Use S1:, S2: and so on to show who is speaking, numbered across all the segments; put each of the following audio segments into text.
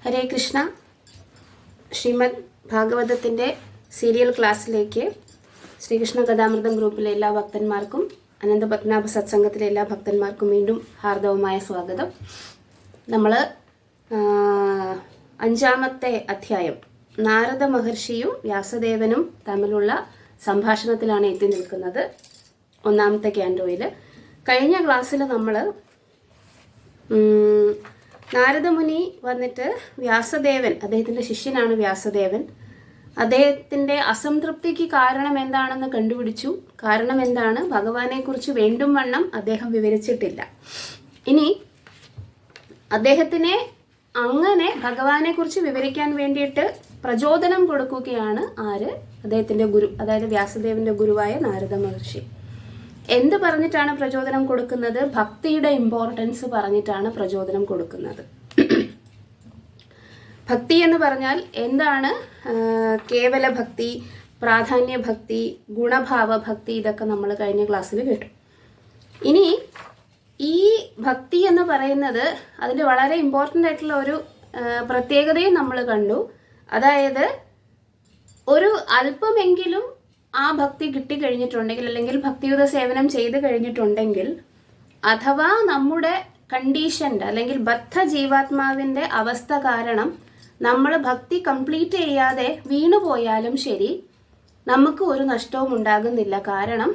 S1: ഹരേ Krishna. Shrimad ഭാഗവതത്തിൻ്റെ serial ക്ലാസ്സിലേക്ക് ശ്രീകൃഷ്ണ കഥാമൃതം ഗ്രൂപ്പിലെ എല്ലാ ഭക്തന്മാർക്കും അനന്തപത്മനാഭ സത്സംഗത്തിലെ എല്ലാ ഭക്തന്മാർക്കും വീണ്ടും ഹാർദവമായ സ്വാഗതം. നമ്മൾ 5-ാമത്തെ അധ്യായം നാരദ മഹർഷിയും വ്യാസദേവനും തമ്മിലുള്ള സംഭാഷണത്തിലാണ് എത്തി നിൽക്കുന്നത്. 1-ാമത്തെ ക്യാൻറ്റോയിൽ കഴിഞ്ഞ ക്ലാസ്സിൽ നമ്മൾ നാരദമുനി വന്നിട്ട് വ്യാസദേവൻ, അദ്ദേഹത്തിൻ്റെ ശിഷ്യനാണ് വ്യാസദേവൻ, അദ്ദേഹത്തിൻ്റെ അസംതൃപ്തിക്ക് കാരണം എന്താണെന്ന് കണ്ടുപിടിച്ചു. കാരണം എന്താണ്? ഭഗവാനെക്കുറിച്ച് വേണ്ടും വണ്ണം അദ്ദേഹം വിവരിച്ചിട്ടില്ല. ഇനി അദ്ദേഹത്തിനെ അങ്ങനെ ഭഗവാനെക്കുറിച്ച് വിവരിക്കാൻ വേണ്ടിയിട്ട് പ്രചോദനം കൊടുക്കുകയാണ് ആര്? അദ്ദേഹത്തിൻ്റെ ഗുരു, അതായത് വ്യാസദേവൻ്റെ ഗുരുവായ നാരദ മഹർഷി. എന്ത് പറഞ്ഞിട്ടാണ് പ്രചോദനം കൊടുക്കുന്നത്? ഭക്തിയുടെ ഇമ്പോർട്ടൻസ് പറഞ്ഞിട്ടാണ് പ്രചോദനം കൊടുക്കുന്നത്. ഭക്തി എന്ന് പറഞ്ഞാൽ എന്താണ്? കേവല ഭക്തി, പ്രാധാന്യ ഭക്തി, ഗുണഭാവ ഭക്തി, ഇതൊക്കെ നമ്മൾ കഴിഞ്ഞ ക്ലാസ്സിൽ കേട്ടു. ഇനി ഈ ഭക്തി എന്ന് പറയുന്നത് അതിൻ്റെ വളരെ ഇമ്പോർട്ടൻ്റ് ആയിട്ടുള്ള ഒരു പ്രത്യേകതയും നമ്മൾ കണ്ടു. അതായത് ഒരു അല്പമെങ്കിലും ആ ഭക്തി കിട്ടിക്കഴിഞ്ഞിട്ടുണ്ടെങ്കിൽ, അല്ലെങ്കിൽ ഭക്തിയുത സേവനം ചെയ്ത് കഴിഞ്ഞിട്ടുണ്ടെങ്കിൽ, അഥവാ നമ്മുടെ കണ്ടീഷൻ്റെ അല്ലെങ്കിൽ ബദ്ധ ജീവാത്മാവിൻ്റെ അവസ്ഥ കാരണം നമ്മൾ ഭക്തി കംപ്ലീറ്റ് ചെയ്യാതെ വീണുപോയാലും ശരി, നമുക്ക് ഒരു നഷ്ടവും ഉണ്ടാകുന്നില്ല. കാരണം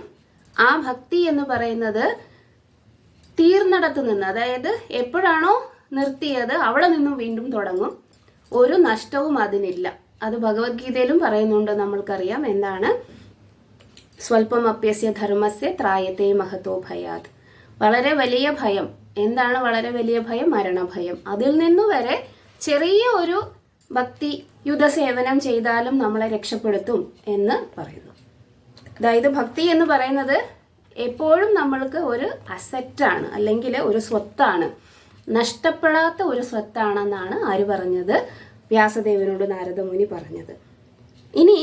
S1: ആ ഭക്തി എന്ന് പറയുന്നത് തീർന്നിടത്ത് നിന്ന്, അതായത് എപ്പോഴാണോ നിർത്തിയത് അവിടെ നിന്നും വീണ്ടും തുടങ്ങും. ഒരു നഷ്ടവും അതിനില്ല. അത് ഭഗവത്ഗീതയിലും പറയുന്നുണ്ട്. നമ്മൾക്കറിയാം എന്താണ്? സ്വൽപ്പം അപ്യസ്യ ധർമ്മസ്യ ത്രായത്തെ മഹതോ ഭയാത്. വളരെ വലിയ ഭയം. എന്താണ് വളരെ വലിയ ഭയം? മരണഭയം. അതിൽ നിന്നു വരെ ചെറിയ ഒരു ഭക്തി യുധസേവനം ചെയ്താലും നമ്മളെ രക്ഷപ്പെടുത്തും എന്ന് പറയുന്നു. അതായത് ഭക്തി എന്ന് പറയുന്നത് എപ്പോഴും നമ്മൾക്ക് ഒരു അസറ്റാണ്, അല്ലെങ്കിൽ ഒരു സ്വത്താണ്, നഷ്ടപ്പെടാത്ത ഒരു സ്വത്താണെന്നാണ് ആര് പറഞ്ഞത്? വ്യാസദേവനോട് നാരദമുനി പറഞ്ഞത്. ഇനി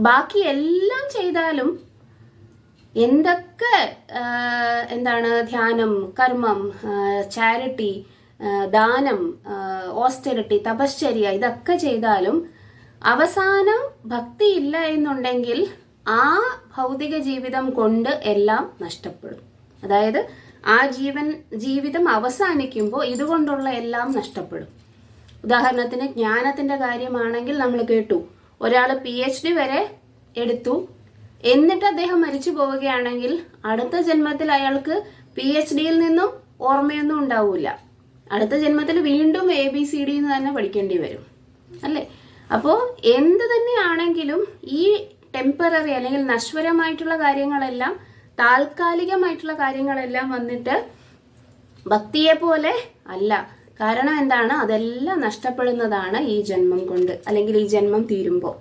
S1: ബാക്കി എല്ലാം ചെയ്താലും, എന്തൊക്കെ എന്താണ്, ധ്യാനം, കർമ്മം, ചാരിറ്റി, ദാനം, ഓസ്റ്റെറിറ്റി, തപശ്ചര്യ, ഇതൊക്കെ ചെയ്താലും അവസാനം ഭക്തി ഇല്ല എന്നുണ്ടെങ്കിൽ ആ ഭൗതിക ജീവിതം കൊണ്ട് എല്ലാം നഷ്ടപ്പെടും. അതായത് ആ ജീവിതം അവസാനിക്കുമ്പോൾ ഇതുകൊണ്ടുള്ള എല്ലാം നഷ്ടപ്പെടും. ഉദാഹരണത്തിന് ജ്ഞാനത്തിൻ്റെ കാര്യമാണെങ്കിൽ നമ്മൾ കേട്ടു, ഒരാൾ PhD വരെ എടുത്തു, എന്നിട്ട് അദ്ദേഹം മരിച്ചു പോവുകയാണെങ്കിൽ അടുത്ത ജന്മത്തിൽ അയാൾക്ക് PhDയിൽ നിന്നും ഓർമ്മയൊന്നും ഉണ്ടാവില്ല. അടുത്ത ജന്മത്തിൽ വീണ്ടും ABCD എന്ന് തന്നെ പഠിക്കേണ്ടി വരും, അല്ലേ? അപ്പോൾ എന്ത് തന്നെയാണെങ്കിലും ഈ ടെമ്പററി അല്ലെങ്കിൽ നശ്വരമായിട്ടുള്ള കാര്യങ്ങളെല്ലാം, താൽക്കാലികമായിട്ടുള്ള കാര്യങ്ങളെല്ലാം വന്നിട്ട് ഭക്തിയെ പോലെ അല്ല. കാരണം എന്താണ്? അതെല്ലാം നഷ്ടപ്പെടുന്നതാണ് ഈ ജന്മം കൊണ്ട്, അല്ലെങ്കിൽ ഈ ജന്മം തീരുമ്പോൾ.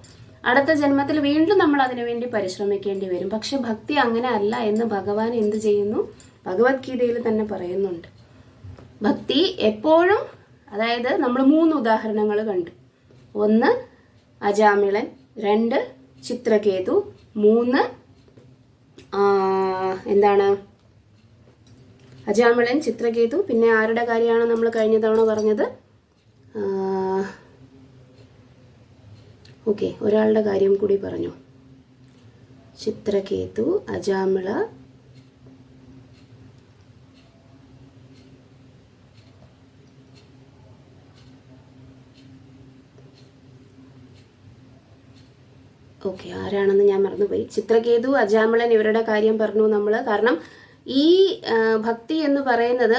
S1: അടുത്ത ജന്മത്തിൽ വീണ്ടും നമ്മൾ അതിനു വേണ്ടി പരിശ്രമിക്കേണ്ടി വരും. പക്ഷെ ഭക്തി അങ്ങനെ അല്ല എന്ന് ഭഗവാൻ എന്ത് ചെയ്യുന്നു? ഭഗവത്ഗീതയിൽ തന്നെ പറയുന്നുണ്ട്. ഭക്തി എപ്പോഴും, അതായത് നമ്മൾ 3 ഉദാഹരണങ്ങൾ കണ്ടു. 1 അജാമിളൻ, 2 ചിത്രകേതു, 3 എന്താണ്? അജാമിളൻ, ചിത്രകേതു, പിന്നെ ആരുടെ കാര്യമാണ് നമ്മൾ കഴിഞ്ഞ തവണ പറഞ്ഞത്? ഓക്കെ, ഒരാളുടെ കാര്യം കൂടി പറഞ്ഞു. ചിത്രകേതു, അജാമിള, ഓക്കെ, ആരാണെന്ന് ഞാൻ മറന്നുപോയി. ചിത്രകേതു, അജാമിളൻ, ഇവരുടെ കാര്യം പറഞ്ഞു നമ്മൾ. കാരണം ഈ ഭക്തി എന്ന് പറയുന്നത്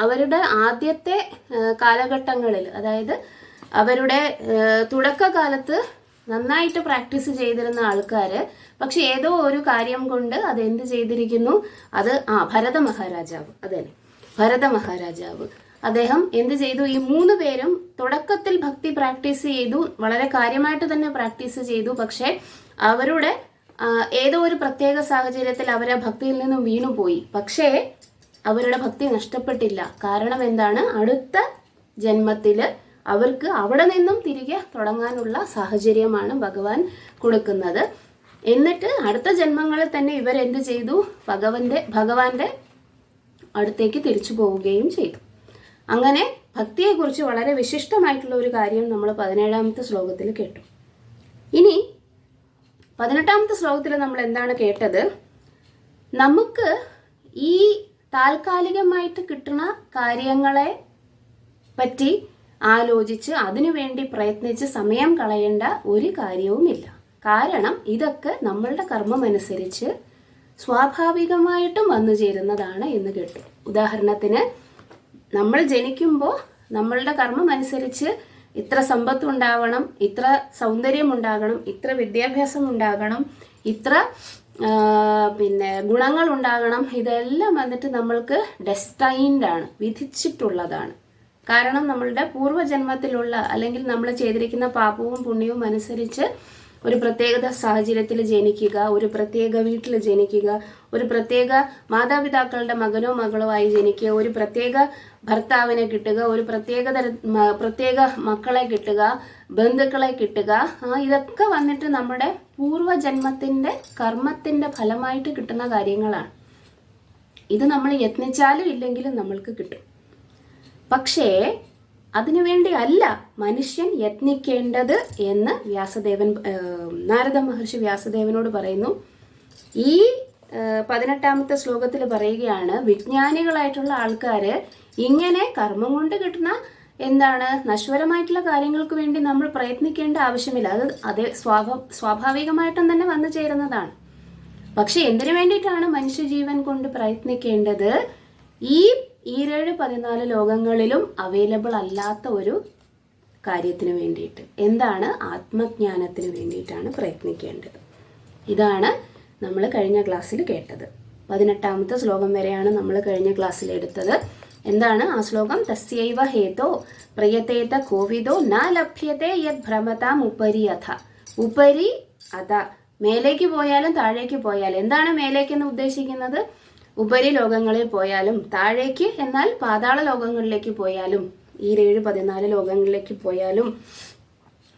S1: അവരുടെ ആദ്യത്തെ കാലഘട്ടങ്ങളിൽ, അതായത് അവരുടെ തുടക്കകാലത്ത് നന്നായിട്ട് പ്രാക്ടീസ് ചെയ്തിരുന്ന ആൾക്കാർ, പക്ഷെ ഏതോ ഒരു കാര്യം കൊണ്ട് അതെന്ത് ചെയ്തിരിക്കുന്നു? അത് ഭരത മഹാരാജാവ്, അതെ, ഭരത മഹാരാജാവ്, അദ്ദേഹം എന്ത് ചെയ്തു? ഈ 3 പേരും തുടക്കത്തിൽ ഭക്തി പ്രാക്ടീസ് ചെയ്തു, വളരെ കാര്യമായിട്ട് തന്നെ പ്രാക്ടീസ് ചെയ്തു. പക്ഷെ അവരുടെ ഏതോ ഒരു പ്രത്യേക സാഹചര്യത്തിൽ അവരെ ഭക്തിയിൽ നിന്നും വീണുപോയി. പക്ഷേ അവരുടെ ഭക്തി നഷ്ടപ്പെട്ടില്ല. കാരണം എന്താണ്? അടുത്ത ജന്മത്തിൽ അവർക്ക് അവിടെ നിന്നും തിരികെ തുടങ്ങാനുള്ള സാഹചര്യമാണ് ഭഗവാൻ കൊടുക്കുന്നത്. എന്നിട്ട് അടുത്ത ജന്മങ്ങളിൽ തന്നെ ഇവരെന്ത് ചെയ്തു? ഭഗവാന്റെ അടുത്തേക്ക് തിരിച്ചു പോവുകയും ചെയ്തു. അങ്ങനെ ഭക്തിയെക്കുറിച്ച് വളരെ വിശിഷ്ടമായിട്ടുള്ള ഒരു കാര്യം നമ്മൾ 17ാമത്തെ ശ്ലോകത്തിൽ കേട്ടു. ഇനി 18ാമത്തെ ശ്ലോകത്തിൽ നമ്മൾ എന്താണ് കേട്ടത്? നമുക്ക് ഈ താൽക്കാലികമായിട്ട് കിട്ടുന്ന കാര്യങ്ങളെ പറ്റി ആലോചിച്ച് അതിനുവേണ്ടി പ്രയത്നിച്ച് സമയം കളയേണ്ട ഒരു കാര്യവുമില്ല. കാരണം ഇതൊക്കെ നമ്മളുടെ കർമ്മമനുസരിച്ച് സ്വാഭാവികമായിട്ടും വന്നു ചേരുന്നതാണ് എന്ന് കേട്ടു. ഉദാഹരണത്തിന്, നമ്മൾ ജനിക്കുമ്പോൾ നമ്മളുടെ കർമ്മം അനുസരിച്ച് ഇത്ര സമ്പത്ത് ഉണ്ടാവണം, ഇത്ര സൗന്ദര്യം ഉണ്ടാകണം, ഇത്ര വിദ്യാഭ്യാസം ഉണ്ടാകണം, ഇത്ര ഗുണങ്ങൾ ഉണ്ടാകണം. ഇതെല്ലാം വന്നിട്ട് നമ്മൾക്ക് ഡെസ്റ്റൈൻഡ് ആണ്, വിധിച്ചിട്ടുള്ളതാണ്. കാരണം നമ്മളുടെ പൂർവ്വജന്മത്തിലുള്ള അല്ലെങ്കിൽ നമ്മൾ ചെയ്തിരിക്കുന്ന പാപവും പുണ്യവും അനുസരിച്ച് ഒരു പ്രത്യേക സാഹചര്യത്തിൽ ജനിക്കുക, ഒരു പ്രത്യേക വീട്ടിൽ ജനിക്കുക, ഒരു പ്രത്യേക മാതാപിതാക്കളുടെ മകനോ മകളോ ആയി ജനിക്കുക, ഒരു പ്രത്യേക ഭർത്താവിനെ കിട്ടുക, ഒരു പ്രത്യേക മക്കളെ കിട്ടുക, ബന്ധുക്കളെ കിട്ടുക, ഇതൊക്കെ വന്നിട്ട് നമ്മുടെ പൂർവ്വജന്മത്തിൻ്റെ കർമ്മത്തിൻ്റെ ഫലമായിട്ട് കിട്ടുന്ന കാര്യങ്ങളാണ്. ഇത് നമ്മൾ യത്നിച്ചാലും ഇല്ലെങ്കിലും നമ്മൾക്ക് കിട്ടും. പക്ഷേ അതിനുവേണ്ടി അല്ല മനുഷ്യൻ യത്നിക്കേണ്ടത് എന്ന് നാരദ മഹർഷി വ്യാസദേവനോട് പറയുന്നു. ഈ 18ാമത്തെ ശ്ലോകത്തിൽ പറയുകയാണ്, വിജ്ഞാനികളായിട്ടുള്ള ആൾക്കാർ ഇങ്ങനെ കർമ്മം കൊണ്ട് കിട്ടുന്ന നശ്വരമായിട്ടുള്ള കാര്യങ്ങൾക്ക് വേണ്ടി നമ്മൾ പ്രയത്നിക്കേണ്ട ആവശ്യമില്ല. അത് സ്വാഭാവികമായിട്ടും തന്നെ വന്നു ചേരുന്നതാണ്. പക്ഷെ എന്തിനു വേണ്ടിയിട്ടാണ് മനുഷ്യജീവൻ കൊണ്ട് പ്രയത്നിക്കേണ്ടത്? ഈ 14 ലോകങ്ങളിലും അവൈലബിൾ അല്ലാത്ത ഒരു കാര്യത്തിന് വേണ്ടിയിട്ട്, ആത്മജ്ഞാനത്തിന് വേണ്ടിയിട്ടാണ് പ്രയത്നിക്കേണ്ടത്. ഇതാണ് നമ്മൾ കഴിഞ്ഞ ക്ലാസ്സിൽ കേട്ടത്. 18ാമത്തെ ശ്ലോകം വരെയാണ് നമ്മൾ കഴിഞ്ഞ ക്ലാസ്സിൽ എടുത്തത്. ആ ശ്ലോകം? തസ്യൈവ ഹേതോ പ്രയതേത കോവിദോ ന ലഭ്യത്തെ യത് ഭ്രമതാം ഉപരി അഥ. ഉപരി അഥ, മേലേക്ക് പോയാലും താഴേക്ക് പോയാലും. എന്താണ് മേലേക്കെന്ന് ഉദ്ദേശിക്കുന്നത്? ഉപരി ലോകങ്ങളിൽ പോയാലും, താഴേക്ക് എന്നാൽ പാതാള ലോകങ്ങളിലേക്ക് പോയാലും, ഈ 14 ലോകങ്ങളിലേക്ക് പോയാലും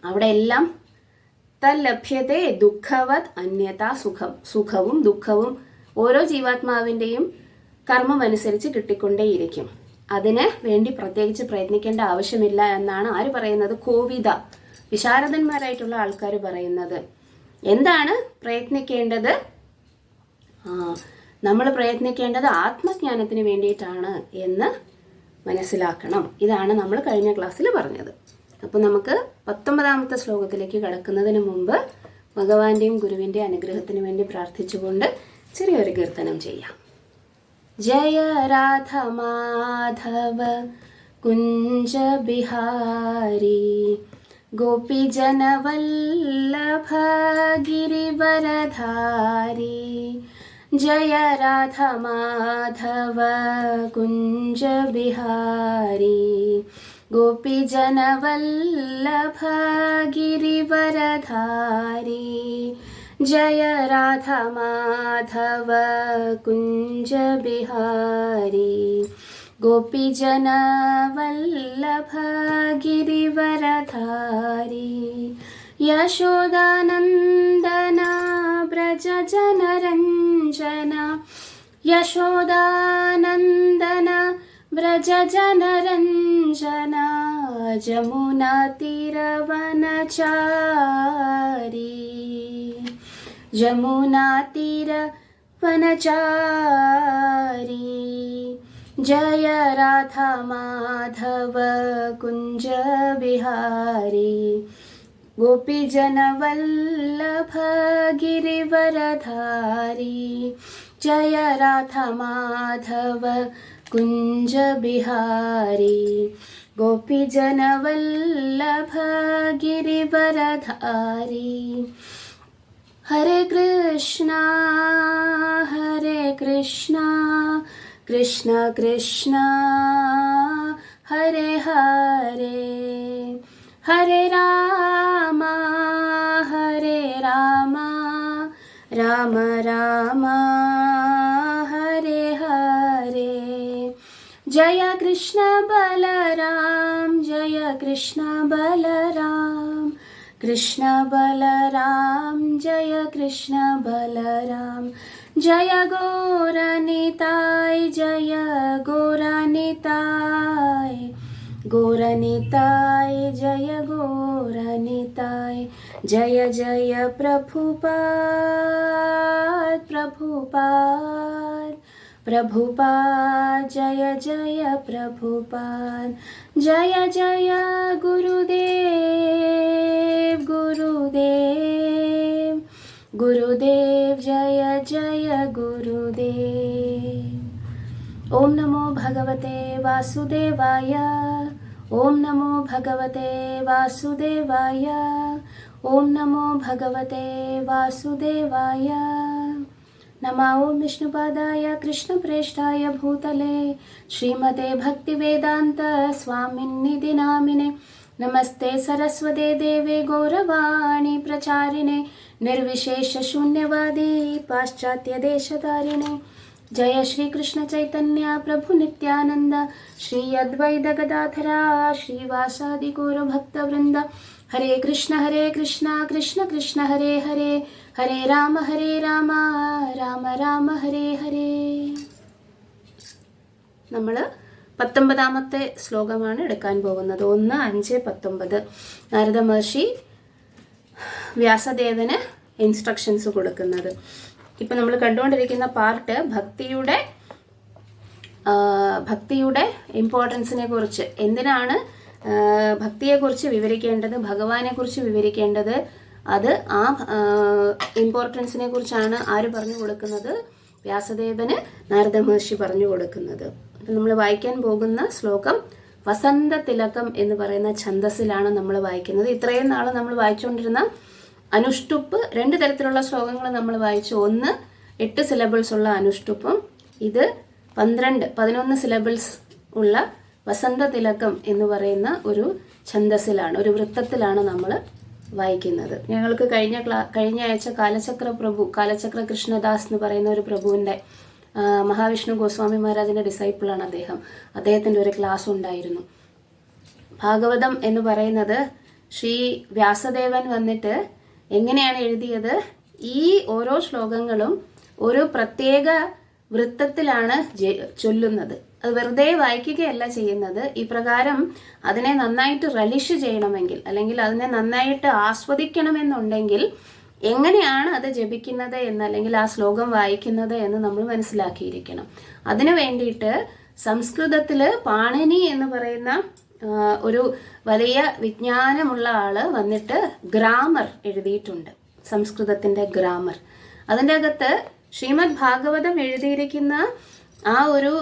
S1: അവിടെ എല്ലാം തല്ലഭ്യതേ ദുഃഖവത് അന്യതാ സുഖം. സുഖവും ദുഃഖവും ഓരോ ജീവാത്മാവിൻ്റെയും കർമ്മം അനുസരിച്ച് കിട്ടിക്കൊണ്ടേയിരിക്കും. അതിന് വേണ്ടി പ്രത്യേകിച്ച് പ്രയത്നിക്കേണ്ട ആവശ്യമില്ല എന്നാണ് ആര് പറയുന്നത്? കോവിദ, വിശാരദന്മാരായിട്ടുള്ള ആൾക്കാർ പറയുന്നത്. എന്താണ് പ്രയത്നിക്കേണ്ടത്? നമ്മൾ പ്രയത്നിക്കേണ്ടത് ആത്മജ്ഞാനത്തിന് വേണ്ടിയിട്ടാണ് എന്ന് മനസ്സിലാക്കണം. ഇതാണ് നമ്മൾ കഴിഞ്ഞ ക്ലാസ്സിൽ പറഞ്ഞത്. അപ്പോൾ നമുക്ക് 19ാമത്തെ ശ്ലോകത്തിലേക്ക് കടക്കുന്നതിന് മുമ്പ് ഭഗവാന്റെയും ഗുരുവിൻ്റെ അനുഗ്രഹത്തിന് വേണ്ടി പ്രാർത്ഥിച്ചുകൊണ്ട് ചെറിയൊരു കീർത്തനം ചെയ്യാം. ജയ രാധ മാധവ കുഞ്ച ബിഹാരി ഗോപിജന വല്ലഭ ഗിരിവരധാരി. जय राधा माधव कुंज बिहारी गोपीजन वल्लभ गिरिवरधारी. जय राधा माधव कुंज बिहारी गोपीजन वल्लभ गिरिवरधारी. यशोदानंदना व्रज जनरंजना यशोदानंदना व्रज जनरंजना जमुना तीरवनचारी. जमुना तीरवनचारी. जय राधा माधव कुंज बिहारी गोपीजन वल्लभ गिरिवरधारी. जय राधा माधव कुंज बिहारी गोपीजन वल्लभ गिरिवरधारी. हरे कृष्णा कृष्ण कृष्ण हरे हरे हरे राम राम राम हरे हरे. जय कृष्ण बलराम कृष्ण बलराम जय कृष्ण बलराम. जय गौरनिताय गौरनिताय जय गौरनिताय जय जय प्रभुपाद प्रभुपाद प्रभुपाद जय जय प्रभुपाद जय जय गुरुदेव गुरुदेव गुरुदेव जय जय गुरुदेव। ओम नमो भगवते वासुदेवाय ओम नमो भगवते वासुदेवाय ओम नमो भगवते वासुदेवाय। नमः ओम विष्णुपादाय कृष्णप्रेष्ठाय भूतले श्रीमते भक्तिवेदांत स्वामिन्निधि नामिने नमस्ते सरस्वते देवे गौरवाणी प्रचारिणे निर्विशेष शून्यवादी पाश्चात्य देशधारिणे। जय श्री कृष्ण चैतन्य प्रभु नित्यानंद श्री अद्वैत गदाधरा श्रीवासादि गौर भक्त वृंद। हरे कृष्ण कृष्ण कृष्ण हरे हरे हरे राम राम राम हरे हरे। നമ്മൾ 19ാമത്തെ ശ്ലോകമാണ് എടുക്കാൻ പോകുന്നത്. 1, 5, 19 നാരദ മഹർഷി വ്യാസദേവന് ഇൻസ്ട്രക്ഷൻസ് കൊടുക്കുന്നത്. ഇപ്പം നമ്മൾ കണ്ടുകൊണ്ടിരിക്കുന്ന പാർട്ട് ഭക്തിയുടെ ഇമ്പോർട്ടൻസിനെ കുറിച്ച്, എന്തിനാണ് ഭക്തിയെക്കുറിച്ച് വിവരിക്കേണ്ടത്, ഭഗവാനെക്കുറിച്ച് വിവരിക്കേണ്ടത്, അത് ആ ഇമ്പോർട്ടൻസിനെ കുറിച്ചാണ് ആര് പറഞ്ഞു കൊടുക്കുന്നത്? വ്യാസദേവന് നാരദ മഹർഷി പറഞ്ഞു കൊടുക്കുന്നത്. അപ്പം നമ്മൾ വായിക്കാൻ പോകുന്ന ശ്ലോകം വസന്ത തിലകം എന്ന് പറയുന്ന ഛന്ദസ്സിലാണ് നമ്മൾ വായിക്കുന്നത്. ഇത്രയും നാൾ നമ്മൾ വായിച്ചുകൊണ്ടിരുന്ന അനുഷ്ടുപ്പ് 2 തരത്തിലുള്ള ശ്ലോകങ്ങൾ നമ്മൾ വായിച്ചു. ഒന്ന് 8 സിലബിൾസ് ഉള്ള അനുഷ്ടുപ്പും ഇത് 11 സിലബിൾസ് ഉള്ള വസന്ത തിലകം എന്ന് പറയുന്ന ഒരു ഛന്ദസ്സിലാണ്, ഒരു വൃത്തത്തിലാണ് നമ്മൾ വായിക്കുന്നത്. ഞങ്ങൾക്ക് കഴിഞ്ഞ ആഴ്ച കാലചക്ര കൃഷ്ണദാസ് എന്ന് പറയുന്ന ഒരു പ്രഭുവിൻ്റെ മഹാവിഷ്ണു ഗോസ്വാമി മഹാരാജിൻ്റെ ഡിസൈപ്പിളാണ് അദ്ദേഹം. അദ്ദേഹത്തിൻ്റെ ഒരു ക്ലാസ് ഉണ്ടായിരുന്നു. ഭാഗവതം എന്ന് പറയുന്നത് ശ്രീ വ്യാസദേവൻ വന്നിട്ട് എങ്ങനെയാണ് എഴുതിയത്? ഈ ഓരോ ശ്ലോകങ്ങളും ഒരു പ്രത്യേക വൃത്തത്തിലാണ് ചൊല്ലുന്നത്. അത് വെറുതെ വായിക്കുകയല്ല ചെയ്യുന്നത്. ഈ പ്രകാരം അതിനെ നന്നായിട്ട് റലിഷ് ചെയ്യണമെങ്കിൽ, അല്ലെങ്കിൽ അതിനെ നന്നായിട്ട് ആസ്വദിക്കണമെന്നുണ്ടെങ്കിൽ എങ്ങനെയാണ് അത് ജപിക്കുന്നത് എന്ന്, അല്ലെങ്കിൽ ആ ശ്ലോകം വായിക്കുന്നത് എന്ന് നമ്മൾ മനസ്സിലാക്കിയിരിക്കണം. അതിനു വേണ്ടിയിട്ട് സംസ്കൃതത്തിൽ പാണിനി എന്ന് പറയുന്ന ഒരു വലിയ വിജ്ഞാനമുള്ള ആള് വന്നിട്ട് ഗ്രാമർ എഴുതിയിട്ടുണ്ട്, സംസ്കൃതത്തിന്റെ ഗ്രാമർ. അതിൻ്റെ അകത്ത് ശ്രീമദ് ഭാഗവതം എഴുതിയിരിക്കുന്ന ആ ഒരു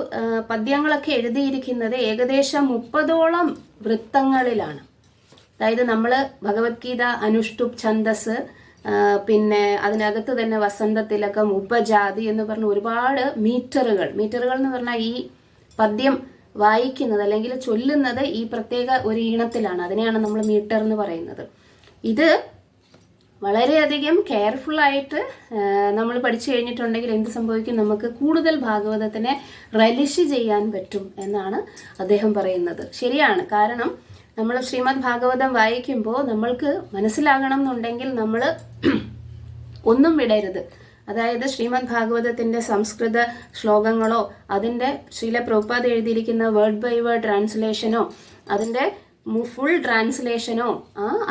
S1: പദ്യങ്ങളൊക്കെ എഴുതിയിരിക്കുന്നത് ഏകദേശം 30ഓളം വൃത്തങ്ങളിലാണ്. അതായത് നമ്മൾ ഭഗവത്ഗീത അനുഷ്ടുപ് ഛന്ദസ്, പിന്നെ അതിനകത്ത് തന്നെ വസന്ത തിലകം, ഉപജാതി എന്ന് പറഞ്ഞ ഒരുപാട് മീറ്ററുകൾ എന്ന് പറഞ്ഞാൽ ഈ പദ്യം വായിക്കുന്നത് അല്ലെങ്കിൽ ചൊല്ലുന്നത് ഈ പ്രത്യേക ഒരു ഈണത്തിലാണ്. അതിനെയാണ് നമ്മൾ മീറ്റർ എന്ന് പറയുന്നത്. ഇത് വളരെയധികം കെയർഫുള്ളായിട്ട് നമ്മൾ പഠിച്ചു കഴിഞ്ഞിട്ടുണ്ടെങ്കിൽ എന്ത് സംഭവിക്കും? നമുക്ക് കൂടുതൽ ഭാഗവതത്തിനെ റലിഷ് ചെയ്യാൻ പറ്റും എന്നാണ് അദ്ദേഹം പറയുന്നത്. ശരിയാണ്. കാരണം നമ്മൾ ശ്രീമദ് ഭാഗവതം വായിക്കുമ്പോൾ നമ്മൾക്ക് മനസ്സിലാകണം എന്നുണ്ടെങ്കിൽ നമ്മൾ ഒന്നും വിടരുത്. അതായത് ശ്രീമദ് ഭാഗവതത്തിൻ്റെ സംസ്കൃത ശ്ലോകങ്ങളോ അതിൻ്റെ ശ്രീല പ്രഭുപാദ എഴുതിയിരിക്കുന്ന വേർഡ് ബൈ വേർഡ് ട്രാൻസ്ലേഷനോ അതിൻ്റെ ഫുൾ ട്രാൻസ്ലേഷനോ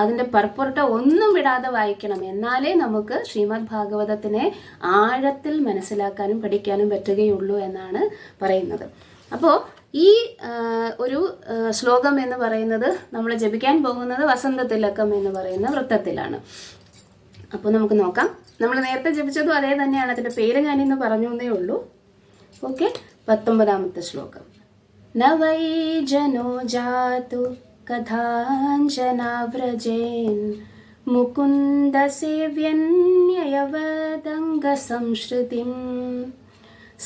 S1: അതിൻ്റെ പർപ്പുറട്ടോ ഒന്നും വിടാതെ വായിക്കണം. എന്നാലേ നമുക്ക് ശ്രീമദ് ഭാഗവതത്തിനെ ആഴത്തിൽ മനസ്സിലാക്കാനും പഠിക്കാനും പറ്റുകയുള്ളൂ എന്നാണ് പറയുന്നത്. അപ്പോൾ ഈ ഒരു ശ്ലോകം എന്ന് പറയുന്നത് നമ്മൾ ജപിക്കാൻ പോകുന്നത് വസന്ത തിലകം എന്ന് പറയുന്ന വൃത്തത്തിലാണ്. അപ്പോൾ നമുക്ക് നോക്കാം. നമ്മൾ നേരത്തെ ജപിച്ചതും അതേ തന്നെയാണ്. അതിൻ്റെ പേര് ഞാനിന്ന് പറഞ്ഞു എന്നേ ഉള്ളൂ. ഓക്കെ, 19ാമത്തെ ശ്ലോകം. നവൈ ജനോ ജാതു കഥാഞ്ജനാവ്രജേൻ മുകുന്ദ സേവ്യന്യയവദംഗ സംശ്രുതിം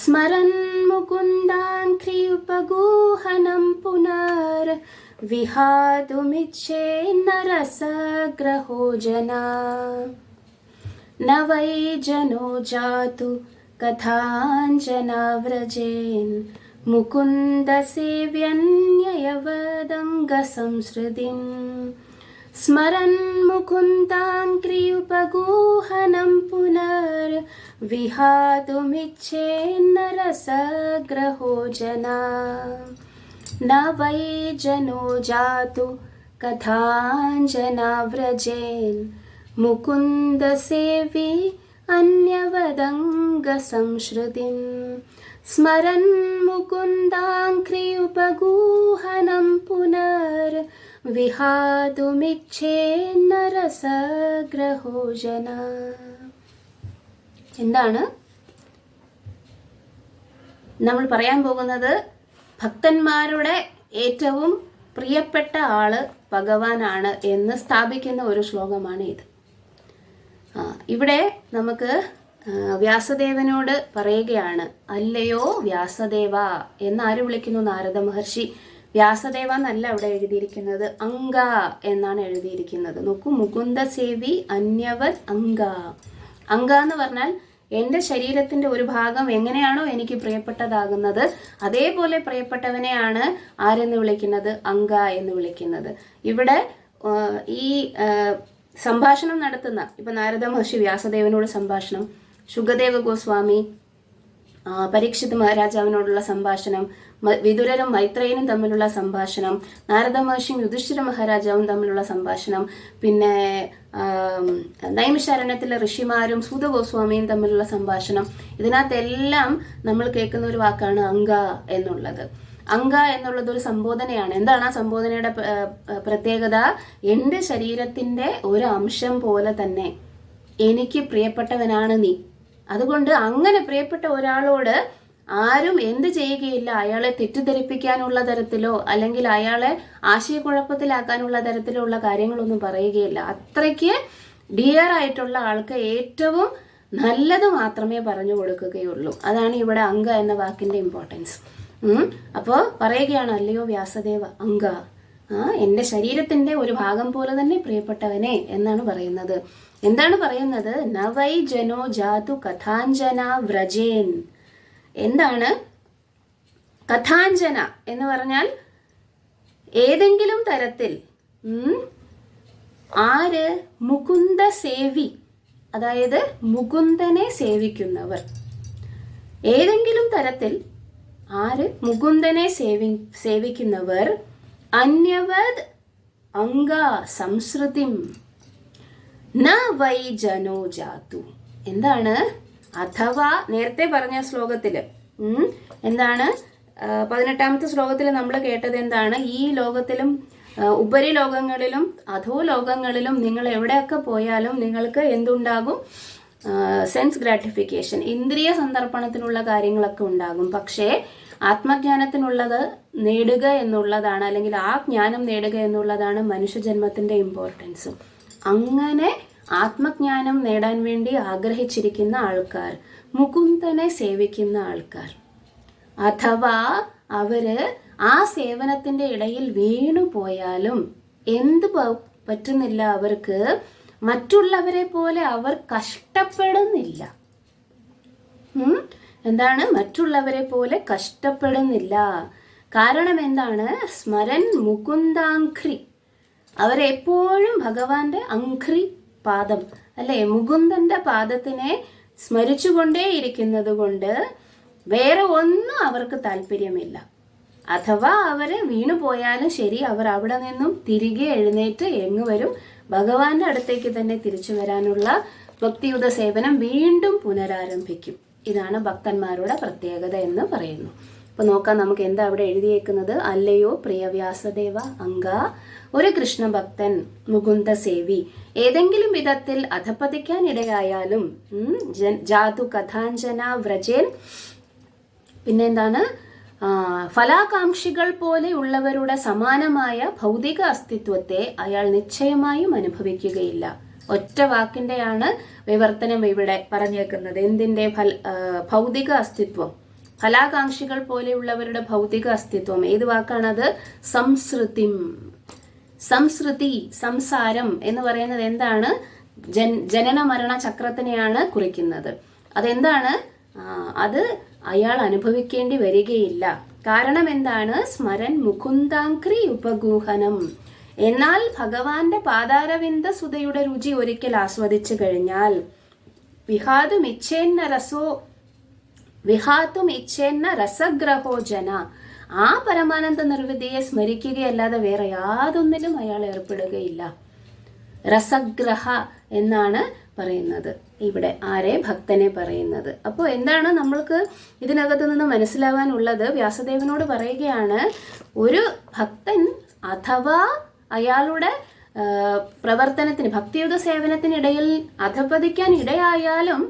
S1: സ്മരൻ മുകുന്ദാംഘ്രിയുപഗൂഹനം പുനർ വിഹാതുമിച്ഛേന്നരസഗ്രഹോ ജനാ. न वै जनो जातु कथाञ्जनाव्रजेन् मुकुन्दसेव्यन्ययवदङ्गसंसृतिं स्मरन् मुकुन्दाङ्घ्रियुपगूहनं पुनर्विहातुमिच्छेन्नरसग्रहो जना. न वै जनो जातु कथाञ्जनाव्रजेन् मुकुन्दसेवी अन्यवदङ्गसंश्रुतिं स्मरन् मुकुन्दाङ्घ्रियुपगूहनं पुनर्विहातुमिच्छेन्नरसग्रहो जना. എന്താണ് നമ്മൾ പറയാൻ പോകുന്നത്? ഭക്തന്മാരുടെ ഏറ്റവും പ്രിയപ്പെട്ട ആള് ഭഗവാനാണ് എന്ന് സ്ഥാപിക്കുന്ന ഒരു ശ്ലോകമാണ് ഇത്. ഇവിടെ നമുക്ക് വ്യാസദേവനോട് പറയുകയാണ്, അല്ലയോ വ്യാസദേവ എന്നാര് വിളിക്കുന്നു? നാരദ മഹർഷി. വ്യാസദേവ എന്നല്ല അവിടെ എഴുതിയിരിക്കുന്നത്, അംഗ എന്നാണ് എഴുതിയിരിക്കുന്നത്. നോക്കൂ, മുകുന്ദസേവി അന്യവത് അംഗ. അംഗ എന്ന് പറഞ്ഞാൽ എൻ്റെ ശരീരത്തിൻ്റെ ഒരു ഭാഗം എങ്ങനെയാണോ എനിക്ക് പ്രിയപ്പെട്ടതാകുന്നത് അതേപോലെ പ്രിയപ്പെട്ടവനെയാണ് ആരെന്ന് വിളിക്കുന്നത്? അംഗ എന്ന് വിളിക്കുന്നത്. ഇവിടെ ഈ സംഭാഷണം നടത്തുന്ന, ഇപ്പം നാരദ മഹർഷി വ്യാസദേവനോട് സംഭാഷണം, ശുഗദേവ ഗോസ്വാമി പരീക്ഷിത് മഹാരാജാവിനോടുള്ള സംഭാഷണം, വിതുരരും മൈത്രേയനും തമ്മിലുള്ള സംഭാഷണം, നാരദ മഹർഷിയും യുധിഷ്ഠിര മഹാരാജാവും തമ്മിലുള്ള സംഭാഷണം, പിന്നെ നൈമിഷാരണ്യത്തിലെ ഋഷിമാരും സൂത ഗോസ്വാമിയും തമ്മിലുള്ള സംഭാഷണം, ഇതിനകത്തെല്ലാം നമ്മൾ കേൾക്കുന്ന ഒരു വാക്കാണ് അംഗ എന്നുള്ളത്. അംഗ എന്നുള്ളത് ഒരു സംബോധനയാണ്. എന്താണ് ആ സംബോധനയുടെ പ്രത്യേകത? എൻ്റെ ശരീരത്തിൻ്റെ ഒരു അംശം പോലെ തന്നെ എനിക്ക് പ്രിയപ്പെട്ടവനാണ് നീ. അതുകൊണ്ട് അങ്ങനെ പ്രിയപ്പെട്ട ഒരാളോട് ആരും എന്ത് ചെയ്യുകയില്ല, അയാളെ തെറ്റിദ്ധരിപ്പിക്കാനുള്ള തരത്തിലോ അല്ലെങ്കിൽ അയാളെ ആശയക്കുഴപ്പത്തിലാക്കാനുള്ള തരത്തിലോ ഉള്ള കാര്യങ്ങളൊന്നും പറയുകയില്ല. അത്രയ്ക്ക് ഡിയർ ആയിട്ടുള്ള ആൾക്ക് ഏറ്റവും നല്ലത് മാത്രമേ പറഞ്ഞു കൊടുക്കുകയുള്ളൂ. അതാണ് ഇവിടെ അംഗ എന്ന വാക്കിന്റെ ഇമ്പോർട്ടൻസ്. അപ്പോൾ പറയുകയാണ്, അല്ലയോ വ്യാസദേവ അംഗ, എൻ്റെ ശരീരത്തിന്റെ ഒരു ഭാഗം പോലെ തന്നെ പ്രിയപ്പെട്ടവനെ എന്നാണ് പറയുന്നത്. എന്താണ് പറയുന്നത്? നവൈ ജനോ ജാതു കഥാഞ്ജന വ്രജേൻ. എന്താണ് കഥാഞ്ജന എന്ന് പറഞ്ഞാൽ? ഏതെങ്കിലും തരത്തിൽ ആര്? മുകുന്ദ സേവി, അതായത് മുകുന്ദനെ സേവിക്കുന്നവർ. ഏതെങ്കിലും തരത്തിൽ ആര്? മുകുന്ദനെ സേവിക്കുന്നവർ. അന്യവത് അംഗ സംസ്കൃതിം ന വൈ ജനോ ജാതു. എന്താണ്? അഥവാ നേരത്തെ പറഞ്ഞ ശ്ലോകത്തില് എന്താണ്? 18ാമത്തെ ശ്ലോകത്തിൽ നമ്മൾ കേട്ടത് എന്താണ്? ഈ ലോകത്തിലും ഉപരിലോകങ്ങളിലും അധോ ലോകങ്ങളിലും നിങ്ങൾ എവിടെയൊക്കെ പോയാലും നിങ്ങൾക്ക് എന്തുണ്ടാകും? സെൻസ് ഗ്രാറ്റിഫിക്കേഷൻ, ഇന്ദ്രിയ സന്ദർപ്പണത്തിനുള്ള കാര്യങ്ങളൊക്കെ ഉണ്ടാകും. പക്ഷേ ആത്മജ്ഞാനത്തിനുള്ളത് നേടുക എന്നുള്ളതാണ്, അല്ലെങ്കിൽ ആ ജ്ഞാനം നേടുക എന്നുള്ളതാണ് മനുഷ്യജന്മത്തിന്റെ ഇമ്പോർട്ടൻസ്. അങ്ങനെ ആത്മജ്ഞാനം നേടാൻ വേണ്ടി ആഗ്രഹിച്ചിരിക്കുന്ന ആൾക്കാർ, മുകുന്ദനെ സേവിക്കുന്ന ആൾക്കാർ, അഥവാ അവര് ആ സേവനത്തിന്റെ ഇടയിൽ വീണു പോയാലും എന്ത് പറ്റുന്നില്ല അവർക്ക്? മറ്റുള്ളവരെ പോലെ അവർ കഷ്ടപ്പെടുന്നില്ല. എന്താണ്? മറ്റുള്ളവരെ പോലെ കഷ്ടപ്പെടുന്നില്ല. കാരണം എന്താണ്? സ്മരൻ മുകുന്ദാഘ്രി. അവരെപ്പോഴും ഭഗവാന്റെ അഘ്രി പാദം അല്ലെ, മുകുന്ദന്റെ പാദത്തിനെ സ്മരിച്ചുകൊണ്ടേയിരിക്കുന്നത് കൊണ്ട് വേറെ ഒന്നും അവർക്ക് താല്പര്യമില്ല. അഥവാ അവര് വീണു പോയാലും ശരി, അവർ അവിടെ നിന്നും തിരികെ എഴുന്നേറ്റ് എങ്ങു വരും? ഭഗവാന്റെ അടുത്തേക്ക് തന്നെ തിരിച്ചു വരാനുള്ള ഭക്തിയുത സേവനം വീണ്ടും പുനരാരംഭിക്കും. ഇതാണ് ഭക്തന്മാരുടെ പ്രത്യേകത എന്ന് പറയുന്നു. അപ്പൊ നോക്കാം നമുക്ക് എന്താ അവിടെ എഴുതിയേക്കുന്നത്. അല്ലയോ പ്രിയ വ്യാസദേവ അംഗ, ഒരു കൃഷ്ണഭക്തൻ മുകുന്ദ സേവി ഏതെങ്കിലും വിധത്തിൽ അധപ്പതിക്കാൻ ഇടയായാലും ജാതു കഥാഞ്ജന വ്രജേൻ. പിന്നെന്താണ്? ഫലാകാംക്ഷികൾ പോലെ ഉള്ളവരുടെ സമാനമായ ഭൗതിക അസ്തിത്വത്തെ അയാൾ നിശ്ചയമായും അനുഭവിക്കുകയില്ല. ഒറ്റ വാക്കിന്റെയാണ് വിവർത്തനം ഇവിടെ പറഞ്ഞേക്കുന്നത്. എന്തിന്റെ? ഭൗതിക അസ്തിത്വം, ഫലാകാംക്ഷികൾ പോലെയുള്ളവരുടെ ഭൗതിക അസ്തിത്വം. ഏത് വാക്കാണത്? സംസ്കൃതിം. സംസ്കൃതി, സംസാരം എന്ന് പറയുന്നത് എന്താണ്? ജനന മരണ ചക്രത്തിനെയാണ് കുറിക്കുന്നത്. അതെന്താണ്? അത് അയാൾ അനുഭവിക്കേണ്ടി വരികയില്ല. കാരണം എന്താണ്? സ്മരൻ മുകുന്ദാഘ്രി ഉപഗൂഹനം. എന്നാൽ ഭഗവാന്റെ പാതാരവിന്ദ സുതയുടെ രുചി ഒരിക്കൽ ആസ്വദിച്ചു കഴിഞ്ഞാൽ വിഹാതും ഇച്ഛേന്ന രസഗ്രഹോ ജന, ആ പരമാനന്ദ നിർവൃതിയെ സ്മരിക്കുകയല്ലാതെ വേറെ യാതൊന്നിലും അയാൾ ഏർപ്പെടുകയില്ല. രസഗ്രഹ എന്നാണ് പറയുന്നത് ഇവിടെ ആരെ? ഭക്തനെ പറയുന്നത്. അപ്പോൾ എന്താണ് നമ്മൾക്ക് ഇതിനകത്ത് നിന്ന് മനസ്സിലാവാനുള്ളത്? വ്യാസദേവനോട് പറയുകയാണ്, ഒരു ഭക്തൻ അഥവാ അയാളുടെ പ്രവർത്തനത്തിന്, ഭക്തിയുത സേവനത്തിനിടയിൽ അധപതിക്കാൻ ഇടയായാലും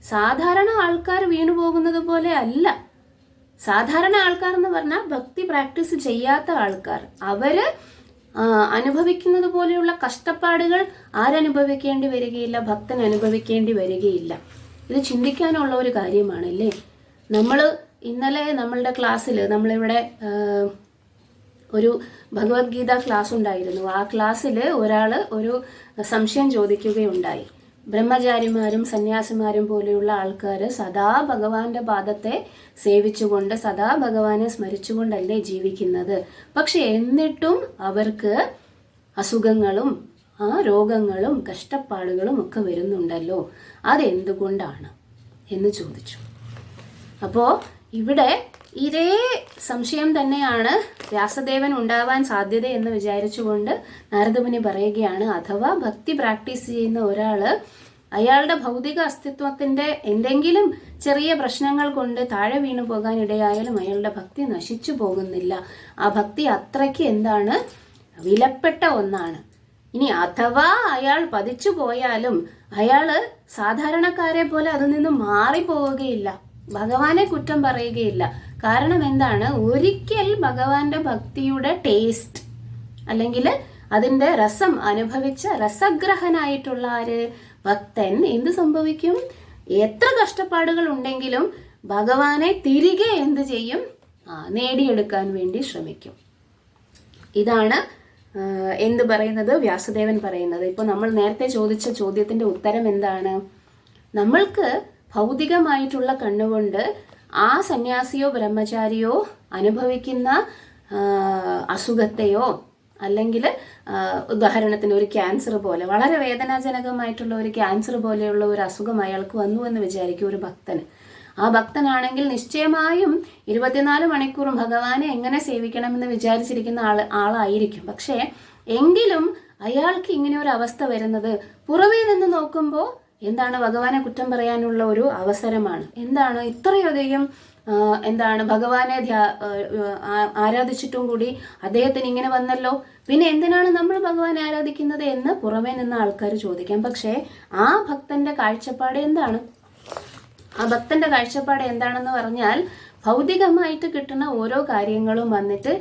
S1: സാധാരണ ആൾക്കാർ വീണു പോകുന്നത് പോലെ അല്ല. സാധാരണ ആൾക്കാർ എന്ന് പറഞ്ഞാൽ ഭക്തി പ്രാക്ടീസ് ചെയ്യാത്ത ആൾക്കാർ, അവര് അനുഭവിക്കുന്നത് പോലെയുള്ള കഷ്ടപ്പാടുകൾ ആരനുഭവിക്കേണ്ടി വരികയില്ല, ഭക്തൻ അനുഭവിക്കേണ്ടി വരികയില്ല. ഇത് ചിന്തിക്കാനുള്ള ഒരു കാര്യമാണല്ലേ. നമ്മൾ ഇന്നലെ നമ്മളുടെ ക്ലാസ്സിൽ നമ്മളിവിടെ ഒരു ഭഗവത്ഗീത ക്ലാസ് ഉണ്ടായിരുന്നു. ആ ക്ലാസ്സിൽ ഒരാൾ ഒരു സംശയം ചോദിക്കുകയുണ്ടായി. ബ്രഹ്മചാരിമാരും സന്യാസിമാരും പോലെയുള്ള ആൾക്കാർ സദാ ഭഗവാന്റെ പാദത്തെ സേവിച്ചുകൊണ്ട് സദാ ഭഗവാനെ സ്മരിച്ചുകൊണ്ടല്ലേ ജീവിക്കുന്നത്. പക്ഷെ എന്നിട്ടും അവർക്ക് അസുഖങ്ങളും രോഗങ്ങളും കഷ്ടപ്പാടുകളും ഒക്കെ വരുന്നുണ്ടല്ലോ, അതെന്തുകൊണ്ടാണ് എന്ന് ചോദിച്ചു. അപ്പോൾ ഇവിടെ ഇതേ സംശയം തന്നെയാണ് വ്യാസദേവൻ ഉണ്ടാവാൻ സാധ്യത എന്ന് വിചാരിച്ചുകൊണ്ട് നാരദമുനി പറയുകയാണ്, അഥവാ ഭക്തി പ്രാക്ടീസ് ചെയ്യുന്ന ഒരാൾ അയാളുടെ ഭൗതിക അസ്തിത്വത്തിന്റെ എന്തെങ്കിലും ചെറിയ പ്രശ്നങ്ങൾ കൊണ്ട് താഴെ വീണു പോകാൻ ഇടയായാലും അയാളുടെ ഭക്തി നശിച്ചു പോകുന്നില്ല. ആ ഭക്തി അത്രയ്ക്ക് എന്താണ്, വിലപ്പെട്ട ഒന്നാണ്. ഇനി അഥവാ അയാൾ പതിച്ചു പോയാലും അയാൾ സാധാരണക്കാരെ പോലെ അതിൽ നിന്ന് മാറിപ്പോവുകയില്ല, ഭഗവാനെ കുറ്റം പറയുകയില്ല. കാരണം എന്താണ്, ഒരിക്കൽ ഭഗവാന്റെ ഭക്തിയുടെ ടേസ്റ്റ് അല്ലെങ്കിൽ അതിൻ്റെ രസം അനുഭവിച്ച രസഗ്രഹനായിട്ടുള്ള ഭക്തൻ എന്ത് സംഭവിക്കും? എത്ര കഷ്ടപ്പാടുകൾ ഉണ്ടെങ്കിലും ഭഗവാനെ തിരികെ എന്ത് ചെയ്യും? നേടിയെടുക്കാൻ വേണ്ടി ശ്രമിക്കും. ഇതാണ് എന്ത് പറയുന്നത്, വ്യാസദേവൻ പറയുന്നത്. ഇപ്പോൾ നമ്മൾ നേരത്തെ ചോദിച്ച ചോദ്യത്തിന്റെ ഉത്തരം എന്താണ്? നമ്മൾക്ക് ഭൗതികമായിട്ടുള്ള കണ്ണുകൊണ്ട് ആ സന്യാസിയോ ബ്രഹ്മചാരിയോ അനുഭവിക്കുന്ന അസുഖത്തെയോ അല്ലെങ്കിൽ ഉദാഹരണത്തിന് ഒരു ക്യാൻസർ പോലെ വളരെ വേദനാജനകമായിട്ടുള്ള ഒരു ക്യാൻസർ പോലെയുള്ള ഒരു അസുഖം അയാൾക്ക് വന്നു എന്ന് വിചാരിക്കും ഒരു ഭക്തന്. ആ ഭക്തനാണെങ്കിൽ നിശ്ചയമായും 24 മണിക്കൂറും ഭഗവാനെ എങ്ങനെ സേവിക്കണമെന്ന് വിചാരിച്ചിരിക്കുന്ന ആളായിരിക്കും. പക്ഷേ എങ്കിലും അയാൾക്ക് ഇങ്ങനെ ഒരു അവസ്ഥ വരുന്നത് പുറമേ നിന്ന് നോക്കുമ്പോൾ എന്താണ്, ഭഗവാനെ കുറ്റം പറയാനുള്ള ഒരു അവസരമാണ്. എന്താണ് ഇത്രയധികം ഭഗവാനെ ആരാധിച്ചിട്ടും കൂടി അദ്ദേഹത്തിന് ഇങ്ങനെ വന്നല്ലോ, പിന്നെ എന്തിനാണ് നമ്മൾ ഭഗവാനെ ആരാധിക്കുന്നത് എന്ന് പുറമേ നിന്ന് ആൾക്കാർ ചോദിക്കാം. പക്ഷേ ആ ഭക്തന്റെ കാഴ്ചപ്പാട് എന്താണ്? ആ ഭക്തന്റെ കാഴ്ചപ്പാട് എന്താണെന്ന് പറഞ്ഞാൽ, ഭൗതികമായിട്ട് കിട്ടുന്ന ഓരോ കാര്യങ്ങളും വന്നിട്ട്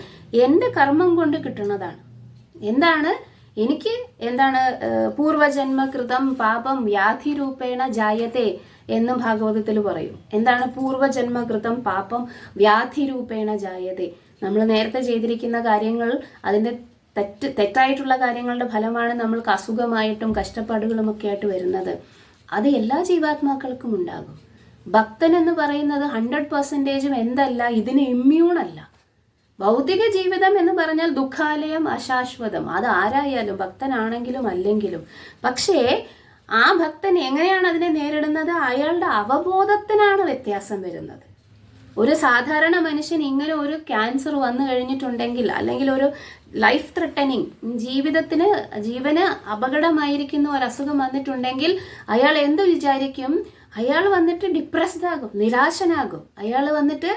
S1: എൻ്റെ കർമ്മം കൊണ്ട് കിട്ടുന്നതാണ്. എന്താണ്, എനിക്ക് പൂർവജന്മകൃതം പാപം വ്യാധി രൂപേണ ജായത്തെ എന്നും ഭാഗവതത്തിൽ പറയും. എന്താണ് പൂർവജന്മകൃതം പാപം വ്യാധി രൂപേണ ജായത്തെ? നമ്മൾ നേരത്തെ ചെയ്തിരിക്കുന്ന കാര്യങ്ങൾ, അതിൻ്റെ തെറ്റായിട്ടുള്ള കാര്യങ്ങളുടെ ഫലമാണ് നമ്മൾക്ക് അസുഖമായിട്ടും കഷ്ടപ്പാടുകളും ഒക്കെ ആയിട്ട് വരുന്നത്. അത് എല്ലാ ജീവാത്മാക്കൾക്കും ഉണ്ടാകും. ഭക്തൻ എന്ന് പറയുന്നത് 100% എന്തല്ല, ഇതിന് ഇമ്മ്യൂണല്ല. ഭൗതിക ജീവിതം എന്ന് പറഞ്ഞാൽ ദുഃഖാലയം, അശാശ്വതം. അത് ആരായാലും, ഭക്തനാണെങ്കിലും അല്ലെങ്കിലും. പക്ഷേ ആ ഭക്തൻ എങ്ങനെയാണ് അതിനെ നേരിടുന്നത്? അയാളുടെ അവബോധത്തിനാണ് വ്യത്യാസം വരുന്നത്. ഒരു സാധാരണ മനുഷ്യൻ ഇങ്ങനെ ഒരു ക്യാൻസർ വന്നു കഴിഞ്ഞിട്ടുണ്ടെങ്കിൽ, അല്ലെങ്കിൽ ഒരു ലൈഫ് ത്രെട്ടനിങ്, ജീവന് അപകടമായിരിക്കുന്ന ഒരു അസുഖം വന്നിട്ടുണ്ടെങ്കിൽ അയാൾ എന്ത് വിചാരിക്കും? അയാൾ വന്നിട്ട് ഡിപ്രസ്ഡ് ആകും, നിരാശനാകും. അയാൾ വന്നിട്ട്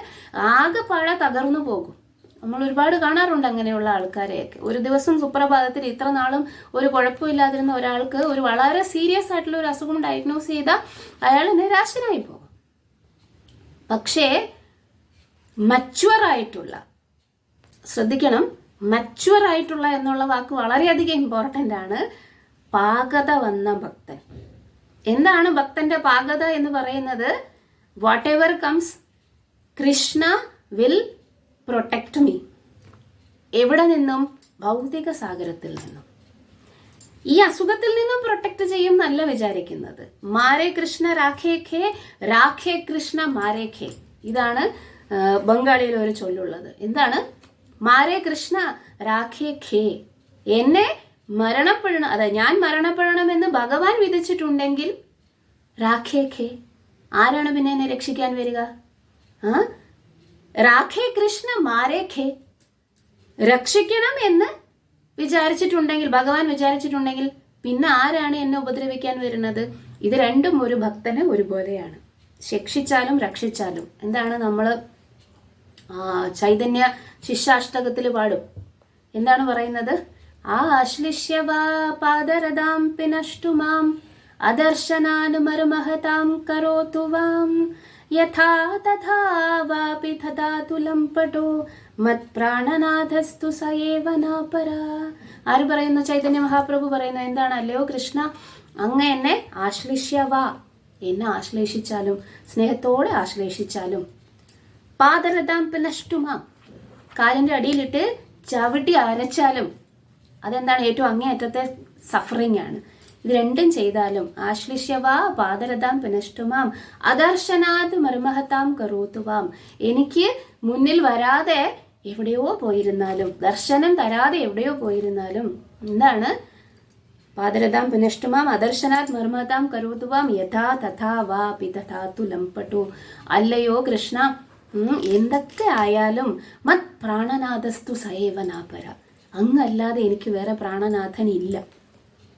S1: ആകെപ്പാടെ തകർന്നു പോകും. നമ്മൾ ഒരുപാട് കാണാറുണ്ട് അങ്ങനെയുള്ള ആൾക്കാരെയൊക്കെ. ഒരു ദിവസം സുപ്രഭാതത്തിൽ ഇത്ര നാളും ഒരു കുഴപ്പമില്ലാതിരുന്ന ഒരാൾക്ക് ഒരു വളരെ സീരിയസ് ആയിട്ടുള്ള ഒരു അസുഖം ഡയഗ്നോസ് ചെയ്താൽ അയാൾ നിരാശനായി പോകും. പക്ഷേ മച്വർ ആയിട്ടുള്ള, ശ്രദ്ധിക്കണം, മച്വർ ആയിട്ടുള്ള എന്നുള്ള വാക്ക് വളരെയധികം ഇമ്പോർട്ടൻ്റ് ആണ്. പാകത വന്ന ഭക്തൻ. എന്താണ് ഭക്തന്റെ പാകത എന്ന് പറയുന്നത്? What ever comes Krishna will protect me. എവിടെ നിന്നും? ഭൗതിക സാഗരത്തിൽ നിന്നും. ഈ അസുഖത്തിൽ നിന്നും പ്രൊട്ടക്ട് ചെയ്യും എന്നല്ല വിചാരിക്കുന്നത്. മാരേ കൃഷ്ണ രാഖേ ഖേ, രാഖേ കൃഷ്ണ മാരേ ഖേ. ഇതാണ് ബംഗാളിയിൽ ഒരു ചൊല്ലുള്ളത്. എന്താണ്? മാരേ കൃഷ്ണ രാഖേ ഖേ. എന്നെ മരണപ്പെടണം, അതായത് ഞാൻ മരണപ്പെടണമെന്ന് ഭഗവാൻ വിധിച്ചിട്ടുണ്ടെങ്കിൽ രാഖേ ഖേ, ആരാണ് പിന്നെ എന്നെ രക്ഷിക്കാൻ വരിക? രാഖേ കൃഷ്ണ മാരേഖേ, രക്ഷിക്കണം എന്ന് വിചാരിച്ചിട്ടുണ്ടെങ്കിൽ, ഭഗവാൻ വിചാരിച്ചിട്ടുണ്ടെങ്കിൽ പിന്നെ ആരാണ് എന്നെ ഉപദ്രവിക്കാൻ വരുന്നത്? ഇത് രണ്ടും ഒരു ഭക്തന് ഒരുപോലെയാണ്. ശിക്ഷിച്ചാലും രക്ഷിച്ചാലും. എന്താണ് നമ്മൾ ചൈതന്യ ശിഷ്യാഷ്ടകത്തിൽ പാടും. എന്താണ് പറയുന്നത്? ആശ്ലിഷ്യവാ പാദരദാം പിനഷ്ടുമാം അദർശനാനുമരുമഹതാം കരോതു വാം യഥാ തഥാ വാപി തഥാതു ലംപടോ മത് പ്രാണനാഥസ്തു സയേവ നാപര. ആര് പറയുന്നു? ചൈതന്യ മഹാപ്രഭു പറയുന്നു. എന്താണ്? അല്ലയോ കൃഷ്ണ, അങ്ങ് എന്നെ ആശ്ലിഷ്യവാ, എന്നെ ആശ്ലേഷിച്ചാലും, സ്നേഹത്തോടെ ആശ്ലേഷിച്ചാലും, പാദരഥാം പിനഷ്ടുമാം, കാലിൻ്റെ അടിയിലിട്ട് ചവിട്ടി അരച്ചാലും, അതെന്താണ്? ഏറ്റവും അങ്ങേയറ്റത്തെ സഫറിങ് ആണ്. ഇത് രണ്ടും ചെയ്താലും, ആശ്ലിഷ്യവാ പാദരഥാം പിനഷ്ടുമാം അദർശനാത് മർമഹതാം കരോതുവാം, എനിക്ക് മുന്നിൽ വരാതെ എവിടെയോ പോയിരുന്നാലും, ദർശനം തരാതെ എവിടെയോ പോയിരുന്നാലും, എന്താണ്? പാദരഥാം പുനഷ്ടുമാം അദർശനാത് മർമതാം കരോതുവാം യഥാ തഥാ വാപി തഥാതു ലംപടു. അല്ലയോ കൃഷ്ണ, എന്തൊക്കെ ആയാലും മത് പ്രാണനാഥസ്തു സയേവനാപര, അങ്ങല്ലാതെ എനിക്ക് വേറെ പ്രാണനാഥൻ ഇല്ല.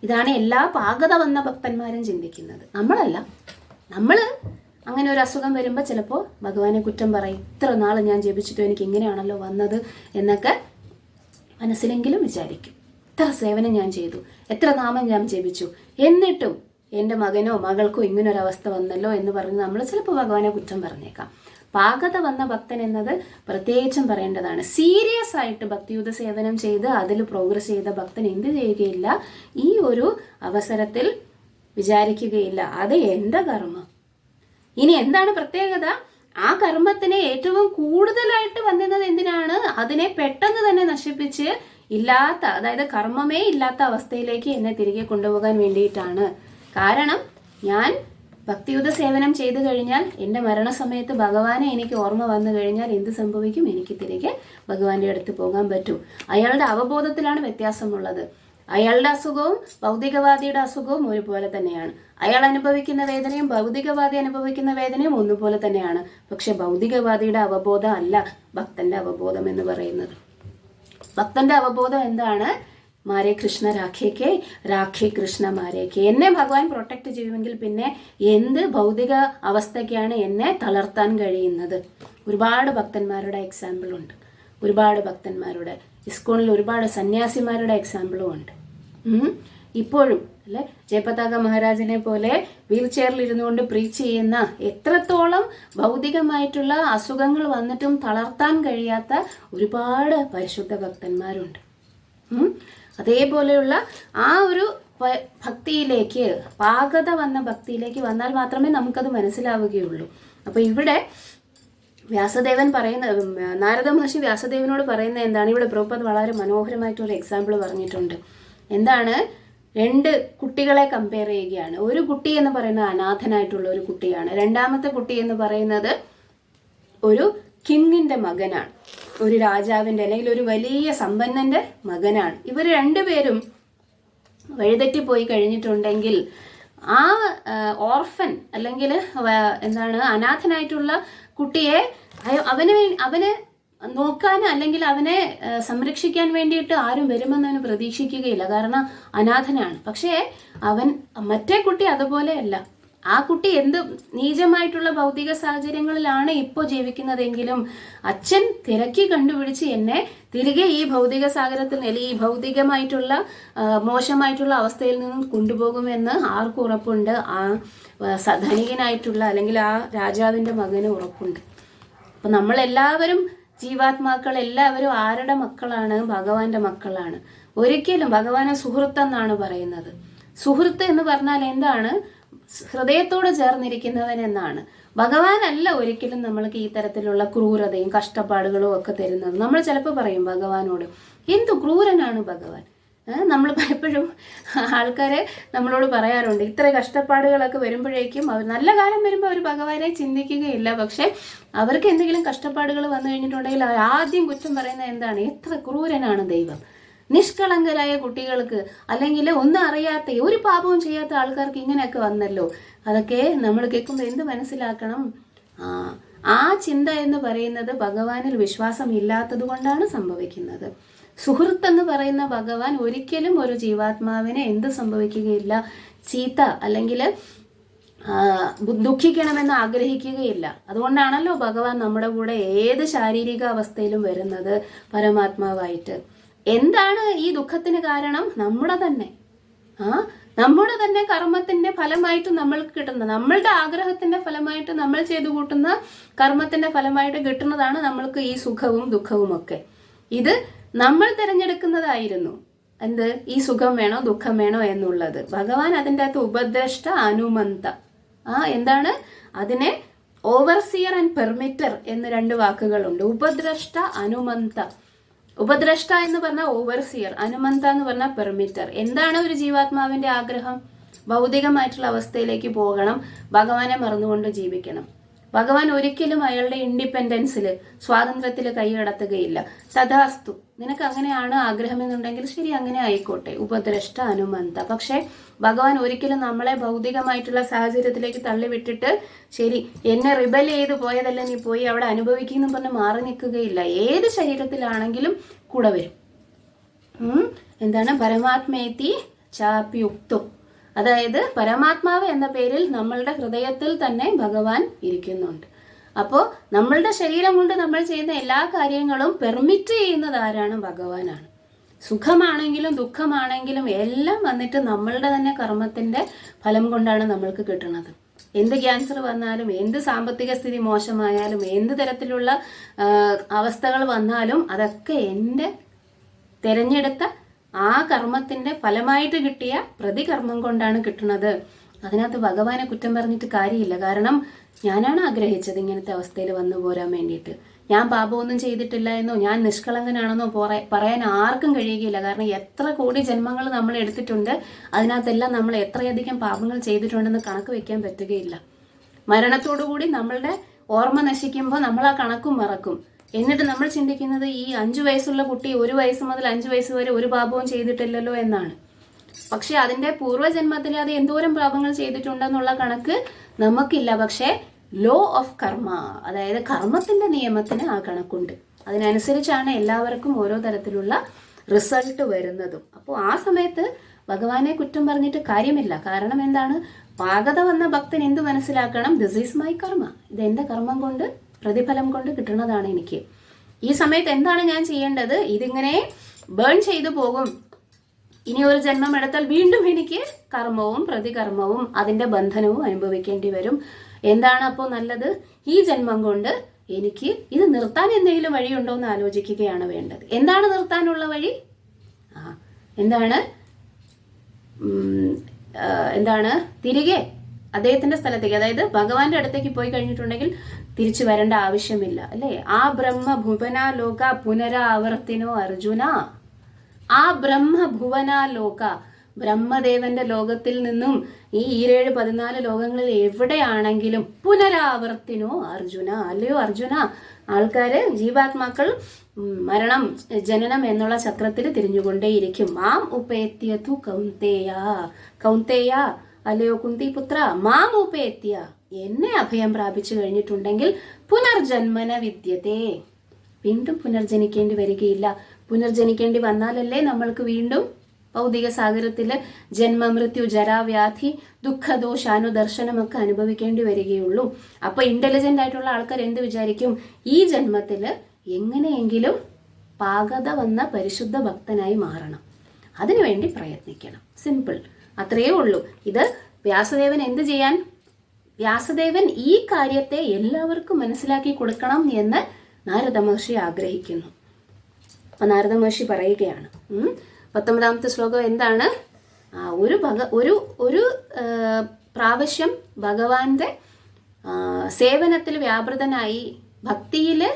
S1: ഇതാണ് എല്ലാ പാകത വന്ന ഭക്തന്മാരും ചിന്തിക്കുന്നത്. നമ്മളല്ല. നമ്മൾ അങ്ങനെ ഒരു അസുഖം വരുമ്പോൾ ചിലപ്പോൾ ഭഗവാനെ കുറ്റം പറയും. ഇത്ര നാൾ ഞാൻ ജപിച്ചിട്ടും എനിക്ക് ഇങ്ങനെയാണല്ലോ വന്നത് എന്നൊക്കെ മനസ്സിലെങ്കിലും വിചാരിക്കും. എത്ര സേവനം ഞാൻ ചെയ്തു, എത്ര നാമം ഞാൻ ജപിച്ചു, എന്നിട്ടും എൻ്റെ മകനോ മകൾക്കോ ഇങ്ങനൊരവസ്ഥ വന്നല്ലോ എന്ന് പറഞ്ഞ് നമ്മൾ ചിലപ്പോൾ ഭഗവാനെ കുറ്റം പറഞ്ഞേക്കാം. പാകത വന്ന ഭക്തൻ എന്നത് പ്രത്യേകിച്ചും പറയേണ്ടതാണ്. സീരിയസ് ആയിട്ട് ഭക്തിയുത സേവനം ചെയ്ത് അതിൽ പ്രോഗ്രസ് ചെയ്ത ഭക്തൻ എന്ത് ചെയ്യുകയില്ല? ഈ ഒരു അവസരത്തിൽ വിചാരിക്കുകയില്ല അത് എൻ്റെ കർമ്മം. ഇനി എന്താണ് പ്രത്യേകത? ആ കർമ്മത്തിനെ ഏറ്റവും കൂടുതലായിട്ട് വന്നത് എന്തിനാണ്? അതിനെ പെട്ടെന്ന് തന്നെ നശിപ്പിച്ച് ഇല്ലാത്ത, അതായത് കർമ്മമേ ഇല്ലാത്ത അവസ്ഥയിലേക്ക് എന്നെ തിരികെ കൊണ്ടുപോകാൻ വേണ്ടിയിട്ടാണ്. കാരണം ഞാൻ ഭക്തിയുത സേവനം ചെയ്തു കഴിഞ്ഞാൽ എൻ്റെ മരണസമയത്ത് ഭഗവാനെ എനിക്ക് ഓർമ്മ വന്നു കഴിഞ്ഞാൽ എന്ത് സംഭവിക്കും? എനിക്ക് തിരികെ ഭഗവാന്റെ അടുത്ത് പോകാൻ പറ്റും. അയാളുടെ അവബോധത്തിലാണ് വ്യത്യാസമുള്ളത്. അയാളുടെ അസുഖവും ഭൗതികവാദിയുടെ അസുഖവും ഒരുപോലെ തന്നെയാണ്. അയാൾ അനുഭവിക്കുന്ന വേദനയും ഭൗതികവാദി അനുഭവിക്കുന്ന വേദനയും ഒന്നുപോലെ തന്നെയാണ്. പക്ഷെ ഭൗതികവാദിയുടെ അവബോധം അല്ല ഭക്തന്റെ അവബോധം എന്ന് പറയുന്നത്. ഭക്തന്റെ അവബോധം എന്താണ്? മാരേ കൃഷ്ണ രാഖേക്കേ, രാഖേ കൃഷ്ണ മാരേക്കേ. എന്നെ ഭഗവാൻ പ്രൊട്ടക്ട് ചെയ്യുമെങ്കിൽ പിന്നെ എന്ത് ഭൗതിക അവസ്ഥയ്ക്കാണ് എന്നെ തളർത്താൻ കഴിയുന്നത്? ഒരുപാട് ഭക്തന്മാരുടെ എക്സാമ്പിൾ ഉണ്ട്. ഒരുപാട് ഭക്തന്മാരുടെ, ഇസ്കോണിൽ ഒരുപാട് സന്യാസിമാരുടെ എക്സാമ്പിളും ഉണ്ട്. ഇപ്പോഴും അല്ലെ, ജയപതാക മഹാരാജനെ പോലെ വീൽ ചെയറിൽ ഇരുന്നുകൊണ്ട് പ്രീച്ച് ചെയ്യുന്ന, എത്രത്തോളം ഭൗതികമായിട്ടുള്ള അസുഖങ്ങൾ വന്നിട്ടും തളർത്താൻ കഴിയാത്ത ഒരുപാട് പരിശുദ്ധ ഭക്തന്മാരുണ്ട്. അതേപോലെയുള്ള ആ ഒരു ഭക്തിയിലേക്ക്, പാകത വന്ന ഭക്തിയിലേക്ക് വന്നാൽ മാത്രമേ നമുക്കത് മനസ്സിലാവുകയുള്ളൂ. അപ്പോൾ ഇവിടെ വ്യാസദേവൻ പറയുന്ന, നാരദ മഹർഷി വ്യാസദേവനോട് പറയുന്ന എന്താണ്? ഇവിടെ പ്രഭുപാദ് വളരെ മനോഹരമായിട്ടൊരു എക്സാമ്പിൾ പറഞ്ഞിട്ടുണ്ട്. എന്താണ്? രണ്ട് കുട്ടികളെ കമ്പയർ ചെയ്യുകയാണ്. ഒരു കുട്ടി എന്ന് പറയുന്നത് അനാഥനായിട്ടുള്ള ഒരു കുട്ടിയാണ്. രണ്ടാമത്തെ കുട്ടി എന്ന് പറയുന്നത് ഒരു കിങ്ങിന്റെ മകനാണ്, ഒരു രാജാവിന്റെ അല്ലെങ്കിൽ ഒരു വലിയ സമ്പന്നന്റെ മകനാണ്. ഇവർ രണ്ടുപേരും വഴിതെറ്റിപ്പോയി കഴിഞ്ഞിട്ടുണ്ടെങ്കിൽ ആ ഓർഫൻ അല്ലെങ്കിൽ എന്താണ് അനാഥനായിട്ടുള്ള കുട്ടിയെ അവന് നോക്കാൻ അല്ലെങ്കിൽ അവനെ സംരക്ഷിക്കാൻ വേണ്ടിയിട്ട് ആരും വരുമെന്ന് അവന് പ്രതീക്ഷിക്കുകയില്ല. കാരണം അനാഥനാണ്. പക്ഷേ മറ്റേ കുട്ടി അതുപോലെയല്ല. ആ കുട്ടി എന്ത് നീചമായിട്ടുള്ള ഭൗതിക സാഹചര്യങ്ങളിലാണ് ഇപ്പോൾ ജീവിക്കുന്നതെങ്കിലും അച്ഛൻ തിരക്കി കണ്ടുപിടിച്ച് എന്നെ തിരികെ ഈ ഭൗതിക സാഗരത്തിൽ അല്ലെങ്കിൽ ഈ ഭൗതികമായിട്ടുള്ള മോശമായിട്ടുള്ള അവസ്ഥയിൽ നിന്നും കൊണ്ടുപോകുമെന്ന് ആർക്കും ഉറപ്പുണ്ട്? ആ ധനികനായിട്ടുള്ള അല്ലെങ്കിൽ ആ രാജാവിൻ്റെ മകന് ഉറപ്പുണ്ട്. അപ്പം നമ്മളെല്ലാവരും ജീവാത്മാക്കൾ എല്ലാവരും ആരുടെ മക്കളാണ്? ഭഗവാന്റെ മക്കളാണ്. ഒരിക്കലും ഭഗവാനെ സുഹൃത്ത് എന്നാണ് പറയുന്നത്. സുഹൃത്ത് എന്ന് പറഞ്ഞാൽ എന്താണ്? ഹൃദയത്തോട് ചേർന്നിരിക്കുന്നവൻ എന്നാണ്. ഭഗവാനല്ല ഒരിക്കലും നമ്മൾക്ക് ഈ തരത്തിലുള്ള ക്രൂരതയും കഷ്ടപ്പാടുകളും ഒക്കെ തരുന്നത്. നമ്മൾ ചിലപ്പോൾ പറയും ഭഗവാനോട്, എന്തു ക്രൂരനാണ് ഭഗവാൻ. നമ്മൾ പലപ്പോഴും ആൾക്കാരെ നമ്മളോട് പറയാറുണ്ട്, ഇത്ര കഷ്ടപ്പാടുകളൊക്കെ വരുമ്പോഴേക്കും അവർ നല്ല കാലം വരുമ്പോൾ അവർ ഭഗവാനെ ചിന്തിക്കുകയില്ല. പക്ഷെ അവർക്ക് എന്തെങ്കിലും കഷ്ടപ്പാടുകൾ വന്നു കഴിഞ്ഞിട്ടുണ്ടെങ്കിൽ അവർ ആദ്യം കുറ്റം പറയുന്നത് എന്താണ്? എത്ര ക്രൂരനാണ് ദൈവം. നിഷ്കളങ്കരായ കുട്ടികൾക്ക് അല്ലെങ്കിൽ ഒന്നും അറിയാത്ത ഒരു പാപവും ചെയ്യാത്ത ആൾക്കാർക്ക് ഇങ്ങനെയൊക്കെ വന്നല്ലോ. അതൊക്കെ നമ്മൾ കേൾക്കുമ്പോൾ എന്ത് മനസ്സിലാക്കണം? ആ ചിന്ത എന്ന് പറയുന്നത് ഭഗവാനിൽ വിശ്വാസം ഇല്ലാത്തത് കൊണ്ടാണ് സംഭവിക്കുന്നത്. സുഹൃത്ത് എന്ന് പറയുന്ന ഭഗവാൻ ഒരിക്കലും ഒരു ജീവാത്മാവിനെ എന്ത് സംഭവിക്കുകയില്ല, ചീത്ത അല്ലെങ്കിൽ ദുഃഖിക്കണമെന്ന് ആഗ്രഹിക്കുകയില്ല. അതുകൊണ്ടാണല്ലോ ഭഗവാൻ നമ്മുടെ കൂടെ ഏത് ശാരീരിക അവസ്ഥയിലും വരുന്നത് പരമാത്മാവായിട്ട്. എന്താണ് ഈ ദുഃഖത്തിന് കാരണം? നമ്മുടെ തന്നെ കർമ്മത്തിന്റെ ഫലമായിട്ട് നമ്മൾക്ക് കിട്ടുന്ന, നമ്മളുടെ ആഗ്രഹത്തിന്റെ ഫലമായിട്ട് നമ്മൾ ചെയ്തു കൂട്ടുന്ന കർമ്മത്തിന്റെ ഫലമായിട്ട് കിട്ടുന്നതാണ് നമ്മൾക്ക് ഈ സുഖവും ദുഃഖവും ഒക്കെ. ഇത് നമ്മൾ തിരഞ്ഞെടുക്കുന്നതായിരുന്നു. എന്ത്? ഈ സുഖം വേണോ ദുഃഖം വേണോ എന്നുള്ളത്. ഭഗവാൻ അതിൻ്റെ അകത്ത് ഉപദ്രഷ്ട അനുമന്ത, എന്താണ് അതിനെ? ഓവർസിയർ ആൻഡ് പെർമിറ്റർ എന്ന് 2 വാക്കുകളുണ്ട്. ഉപദ്രഷ്ട അനുമന്ത. ഉപദ്രഷ്ട എന്ന് പറഞ്ഞാൽ ഓവർസിയർ, അനുമന്ത എന്ന് പറഞ്ഞാൽ പെർമിറ്റർ. എന്താണ് ഒരു ജീവാത്മാവിന്റെ ആഗ്രഹം? ഭൗതികമായിട്ടുള്ള അവസ്ഥയിലേക്ക് പോകണം, ഭഗവാനെ മറന്നുകൊണ്ട് ജീവിക്കണം. ഭഗവാൻ ഒരിക്കലും അയാളുടെ ഇൻഡിപെൻഡൻസിൽ, സ്വാതന്ത്ര്യത്തിൽ കൈകടത്തുകയില്ല. തഥാസ്തു, നിനക്ക് അങ്ങനെയാണ് ആഗ്രഹമെന്നുണ്ടെങ്കിൽ ശരി, അങ്ങനെ ആയിക്കോട്ടെ. ഉപദ്രഷ്ട അനുമന്ത. പക്ഷെ ഭഗവാൻ ഒരിക്കലും നമ്മളെ ഭൗതികമായിട്ടുള്ള സാഹചര്യത്തിലേക്ക് തള്ളിവിട്ടിട്ട് ശരി എന്നെ റിബൽ ചെയ്ത് പോയതല്ല, നീ പോയി അവിടെ അനുഭവിക്കുന്നു പറഞ്ഞ് മാറി നിൽക്കുകയില്ല. ഏത് ശരീരത്തിലാണെങ്കിലും കൂടെ വരും. എന്താണ്? പരമാത്മേതി ചാപ്യുക്തോ, അതായത് പരമാത്മാവ് എന്ന പേരിൽ നമ്മളുടെ ഹൃദയത്തിൽ തന്നെ ഭഗവാൻ ഇരിക്കുന്നുണ്ട്. അപ്പോൾ നമ്മളുടെ ശരീരം കൊണ്ട് നമ്മൾ ചെയ്യുന്ന എല്ലാ കാര്യങ്ങളും പെർമിറ്റ് ചെയ്യുന്നത് ആരാണ്? ഭഗവാനാണ്. സുഖമാണെങ്കിലും ദുഃഖമാണെങ്കിലും എല്ലാം വന്നിട്ട് നമ്മളുടെ തന്നെ കർമ്മത്തിന്റെ ഫലം കൊണ്ടാണ് നമ്മൾക്ക് കിട്ടുന്നത്. എന്ത് ക്യാൻസർ വന്നാലും, എന്ത് സാമ്പത്തിക സ്ഥിതി മോശമായാലും, എന്ത് തരത്തിലുള്ള അവസ്ഥകൾ വന്നാലും അതൊക്കെ എൻ്റെ തിരഞ്ഞെടുത്ത ആ കർമ്മത്തിന്റെ ഫലമായിട്ട് കിട്ടിയ പ്രതികർമ്മം കൊണ്ടാണ് കിട്ടുന്നത്. അതിനകത്ത് ഭഗവാനെ കുറ്റം പറഞ്ഞിട്ട് കാര്യമില്ല. കാരണം ഞാനാണ് ആഗ്രഹിച്ചത് ഇങ്ങനത്തെ അവസ്ഥയിൽ വന്നു പോരാൻ വേണ്ടിയിട്ട്. ഞാൻ പാപമൊന്നും ചെയ്തിട്ടില്ല എന്നോ ഞാൻ നിഷ്കളങ്കനാണെന്നോ പറയാൻ ആർക്കും കഴിയുകയില്ല. കാരണം എത്ര കോടി ജന്മങ്ങൾ നമ്മൾ എടുത്തിട്ടുണ്ട്, അതിനകത്തെല്ലാം നമ്മൾ എത്രയധികം പാപങ്ങൾ ചെയ്തിട്ടുണ്ടെന്ന് കണക്ക് വെക്കാൻ പറ്റുകയില്ല. മരണത്തോടുകൂടി നമ്മളുടെ ഓർമ്മ നശിക്കുമ്പോൾ നമ്മൾ ആ കണക്കും മറക്കും. എന്നിട്ട് നമ്മൾ ചിന്തിക്കുന്നത് ഈ 5 വയസ്സുള്ള കുട്ടി 1 വയസ്സ് മുതൽ 5 വയസ്സ് വരെ ഒരു പാപവും ചെയ്തിട്ടില്ലല്ലോ എന്നാണ്. പക്ഷെ അതിന്റെ പൂർവ്വജന്മത്തിൽ അത് എന്തോരം പാപങ്ങൾ ചെയ്തിട്ടുണ്ടെന്നുള്ള കണക്ക് നമുക്കില്ല. പക്ഷെ ലോ ഓഫ് കർമ്മ, അതായത് കർമ്മത്തിന്റെ നിയമത്തിന് ആ കണക്കുണ്ട്. അതിനനുസരിച്ചാണ് എല്ലാവർക്കും ഓരോ തരത്തിലുള്ള റിസൾട്ട് വരുന്നതും. അപ്പോൾ ആ സമയത്ത് ഭഗവാനെ കുറ്റം പറഞ്ഞിട്ട് കാര്യമില്ല. കാരണം എന്താണ്? പാകത വന്ന ഭക്തൻ എന്ത് മനസ്സിലാക്കണം? ദിസ് ഈസ് മൈ കർമ്മ, ഇത് എന്റെ കർമ്മം കൊണ്ട് പ്രതിഫലം കൊണ്ട് കിട്ടുന്നതാണ് എനിക്ക്. ഈ സമയത്ത് എന്താണ് ഞാൻ ചെയ്യേണ്ടത്? ഇതിങ്ങനെ ബേൺ ചെയ്തു പോകും. ഇനി ഒരു ജന്മം എടുത്താൽ വീണ്ടും എനിക്ക് കർമ്മവും പ്രതികർമ്മവും അതിന്റെ ബന്ധനവും അനുഭവിക്കേണ്ടി വരും. എന്താണ് അപ്പോൾ നല്ലത്? ഈ ജന്മം കൊണ്ട് എനിക്ക് ഇത് നിർത്താൻ എന്തെങ്കിലും വഴിയുണ്ടോ എന്ന് ആലോചിക്കുകയാണ് വേണ്ടത്. എന്താണ് നിർത്താനുള്ള വഴി? എന്താണ് തിരികെ അദ്ദേഹത്തിന്റെ സ്ഥലത്തേക്ക്, അതായത് ഭഗവാന്റെ അടുത്തേക്ക് പോയി കഴിഞ്ഞിട്ടുണ്ടെങ്കിൽ തിരിച്ചു വരേണ്ട ആവശ്യമില്ല, അല്ലേ? ആ ബ്രഹ്മ ഭുവന ലോക പുനരാവർത്തിനോ അർജുന. ആ ബ്രഹ്മഭുവന ലോക, ബ്രഹ്മദേവന്റെ ലോകത്തിൽ നിന്നും ഈ 14 ലോകങ്ങളിൽ എവിടെയാണെങ്കിലും പുനരാവർത്തിനോ അർജുന, അല്ലയോ അർജുന, ആൾക്കാര് ജീവാത്മാക്കൾ മരണം ജനനം എന്നുള്ള ചക്രത്തിൽ തിരിഞ്ഞുകൊണ്ടേയിരിക്കും. മാം ഉപേത്യതു കൗന്തേയ, കൗന്തേയ അല്ലയോ കുന്തിപുത്ര, മാം ഉപേത്യ, എന്നെ അഭയം പ്രാപിച്ചു കഴിഞ്ഞിട്ടുണ്ടെങ്കിൽ പുനർജന്മന വിദ്യത്തെ, വീണ്ടും പുനർജനിക്കേണ്ടി വരികയില്ല. പുനർജനിക്കേണ്ടി വന്നാലല്ലേ നമ്മൾക്ക് വീണ്ടും ഭൗതിക സാഗരത്തില് ജന്മമൃത്യു ജരാവ്യാധി ദുഃഖദോഷാനുദർശനമൊക്കെ അനുഭവിക്കേണ്ടി വരികയുള്ളൂ. അപ്പൊ ഇന്റലിജന്റ് ആയിട്ടുള്ള ആൾക്കാർ എന്ത് വിചാരിക്കും? ഈ ജന്മത്തില് എങ്ങനെയെങ്കിലും പാകത വന്ന പരിശുദ്ധ ഭക്തനായി മാറണം, അതിനുവേണ്ടി പ്രയത്നിക്കണം. സിമ്പിൾ, അത്രയേ ഉള്ളൂ. ഇത് വ്യാസദേവൻ എന്ത് ചെയ്യാൻ? വ്യാസദേവൻ ഈ കാര്യത്തെ എല്ലാവർക്കും മനസ്സിലാക്കി കൊടുക്കണം എന്ന് നാരദ മഹർഷി ആഗ്രഹിക്കുന്നു. അപ്പൊ നാരദ മഹർഷി പറയുകയാണ്, 19ാമത്തെ ശ്ലോകം എന്താണ്? ഒരു പ്രാവശ്യം ഭഗവാന്റെ സേവനത്തിൽ വ്യാപൃതനായി ഭക്തിയില്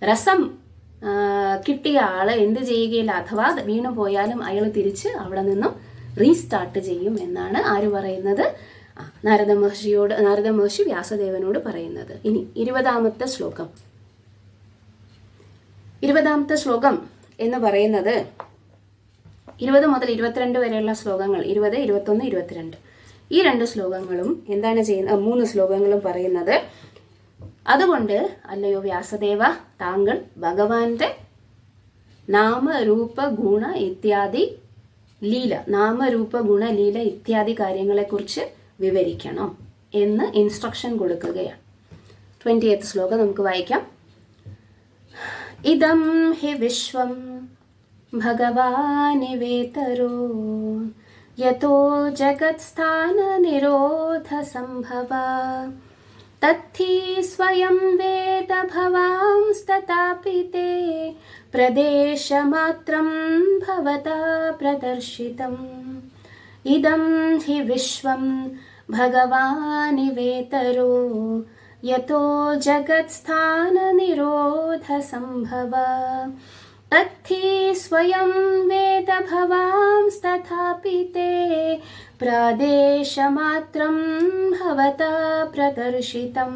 S1: രസം കിട്ടിയ ആള് എന്ത് ചെയ്യുകയില്ല, അഥവാ വീണു പോയാലും അയാൾ തിരിച്ച് അവിടെ നിന്നും റീസ്റ്റാർട്ട് ചെയ്യും എന്നാണ് ആര് പറയുന്നത്? നാരദ മഹർഷി വ്യാസദേവനോട് പറയുന്നത്. ഇനി 20ാമത്തെ ശ്ലോകം. 20ാമത്തെ ശ്ലോകം എന്ന് പറയുന്നത് 20 മുതൽ 22 വരെയുള്ള ശ്ലോകങ്ങൾ, 20, 21, 22, ഈ 2 ശ്ലോകങ്ങളും എന്താണ് ചെയ്യുന്നത്? 3 ശ്ലോകങ്ങളും പറയുന്നത് അതുകൊണ്ട് അല്ലയോ വ്യാസദേവ, താങ്കൾ ഭഗവാന്റെ നാമരൂപ ഗുണ ഇത്യാദി ലീല, നാമരൂപ ഗുണ ലീല ഇത്യാദി കാര്യങ്ങളെക്കുറിച്ച് വിവരിക്കണം എന്ന് ഇൻസ്ട്രക്ഷൻ കൊടുക്കുകയാണ്. 20th ശ്ലോകം നമുക്ക് വായിക്കാം. ഇദം ഹി വിശ്വം ഭഗവാനിവേതരോ യതോ ജഗത്സ്ഥാന നിരോധ സംഭവ തദ്ധി സ്വയം വേദ ഭവാംസ്തഥാപി തേ പ്രദേശമാത്രം ഭവതാ പ്രദർശിതം. ഇദം ഹി വിശ്വം ഭഗവാനിവേതരോ യതോ ജഗത്സ്ഥാന നിരോധ സംഭവ തദ്ധി സ്വയം വേദ ഭവാംസ്തഥാപി തേ പ്രാദേശമാത്രം ഭവതാ പ്രദർശിതം.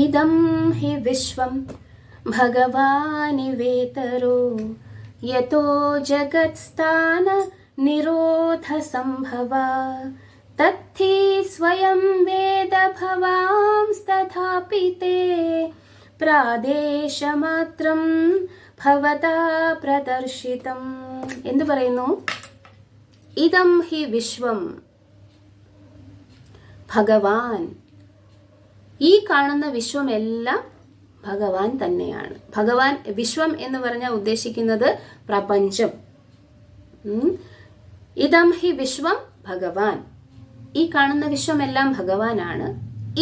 S1: ഇദം ഹി വിശ്വം ഭഗവാനിവേതരോ യതോ ജഗത്സ്ഥാന നിരോധ സംഭവ തദ്ധി സ്വയം വേദ ഭവാംസ്തഥാപി തേ പ്രാദേശമാത്രം ഭവതാ പ്രദർശിതം. എന്തു പറയുന്നു? ഇദം ഹി വിശ്വം ഭഗവാൻ, ഈ കാണുന്ന വിശ്വമെല്ലാം ഭഗവാൻ തന്നെയാണ്. ഭഗവാൻ, വിശ്വം എന്ന് പറഞ്ഞാൽ ഉദ്ദേശിക്കുന്നത് പ്രപഞ്ചം. ഇദം ഹി വിശ്വം ഭഗവാൻ, ഈ കാണുന്ന വിശ്വമെല്ലാം ഭഗവാനാണ്.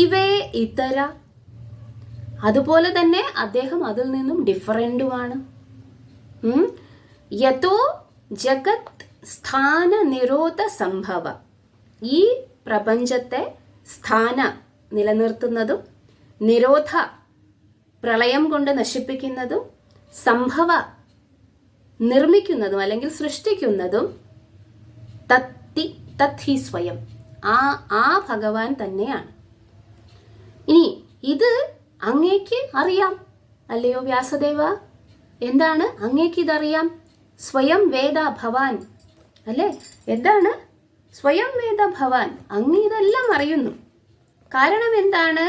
S1: ഇവേ ഇതര, അതുപോലെ തന്നെ അദ്ദേഹം അതിൽ നിന്നും ഡിഫറൻറ്റുമാണ്. യതോ ജഗത് സ്ഥാന നിരോധ സംഭവ, ഈ പ്രപഞ്ചത്തെ സ്ഥാന നിലനിർത്തുന്നതും നിരോധ പ്രളയം കൊണ്ട് നശിപ്പിക്കുന്നതും സംഭവ നിർമ്മിക്കുന്നതും അല്ലെങ്കിൽ സൃഷ്ടിക്കുന്നതും തദ്ധി സ്വയം, ആ ഭഗവാൻ തന്നെയാണ്. ഇനി ഇത് അങ്ങേക്ക് അറിയാം അല്ലയോ വ്യാസദേവ? എന്താണ് അങ്ങേക്ക് ഇതറിയാം? സ്വയം വേദ ഭവാൻ അല്ലേ? എന്താണ് സ്വയം വേദ ഭവാൻ? അങ്ങ് ഇതെല്ലാം അറിയുന്നു. കാരണം എന്താണ്?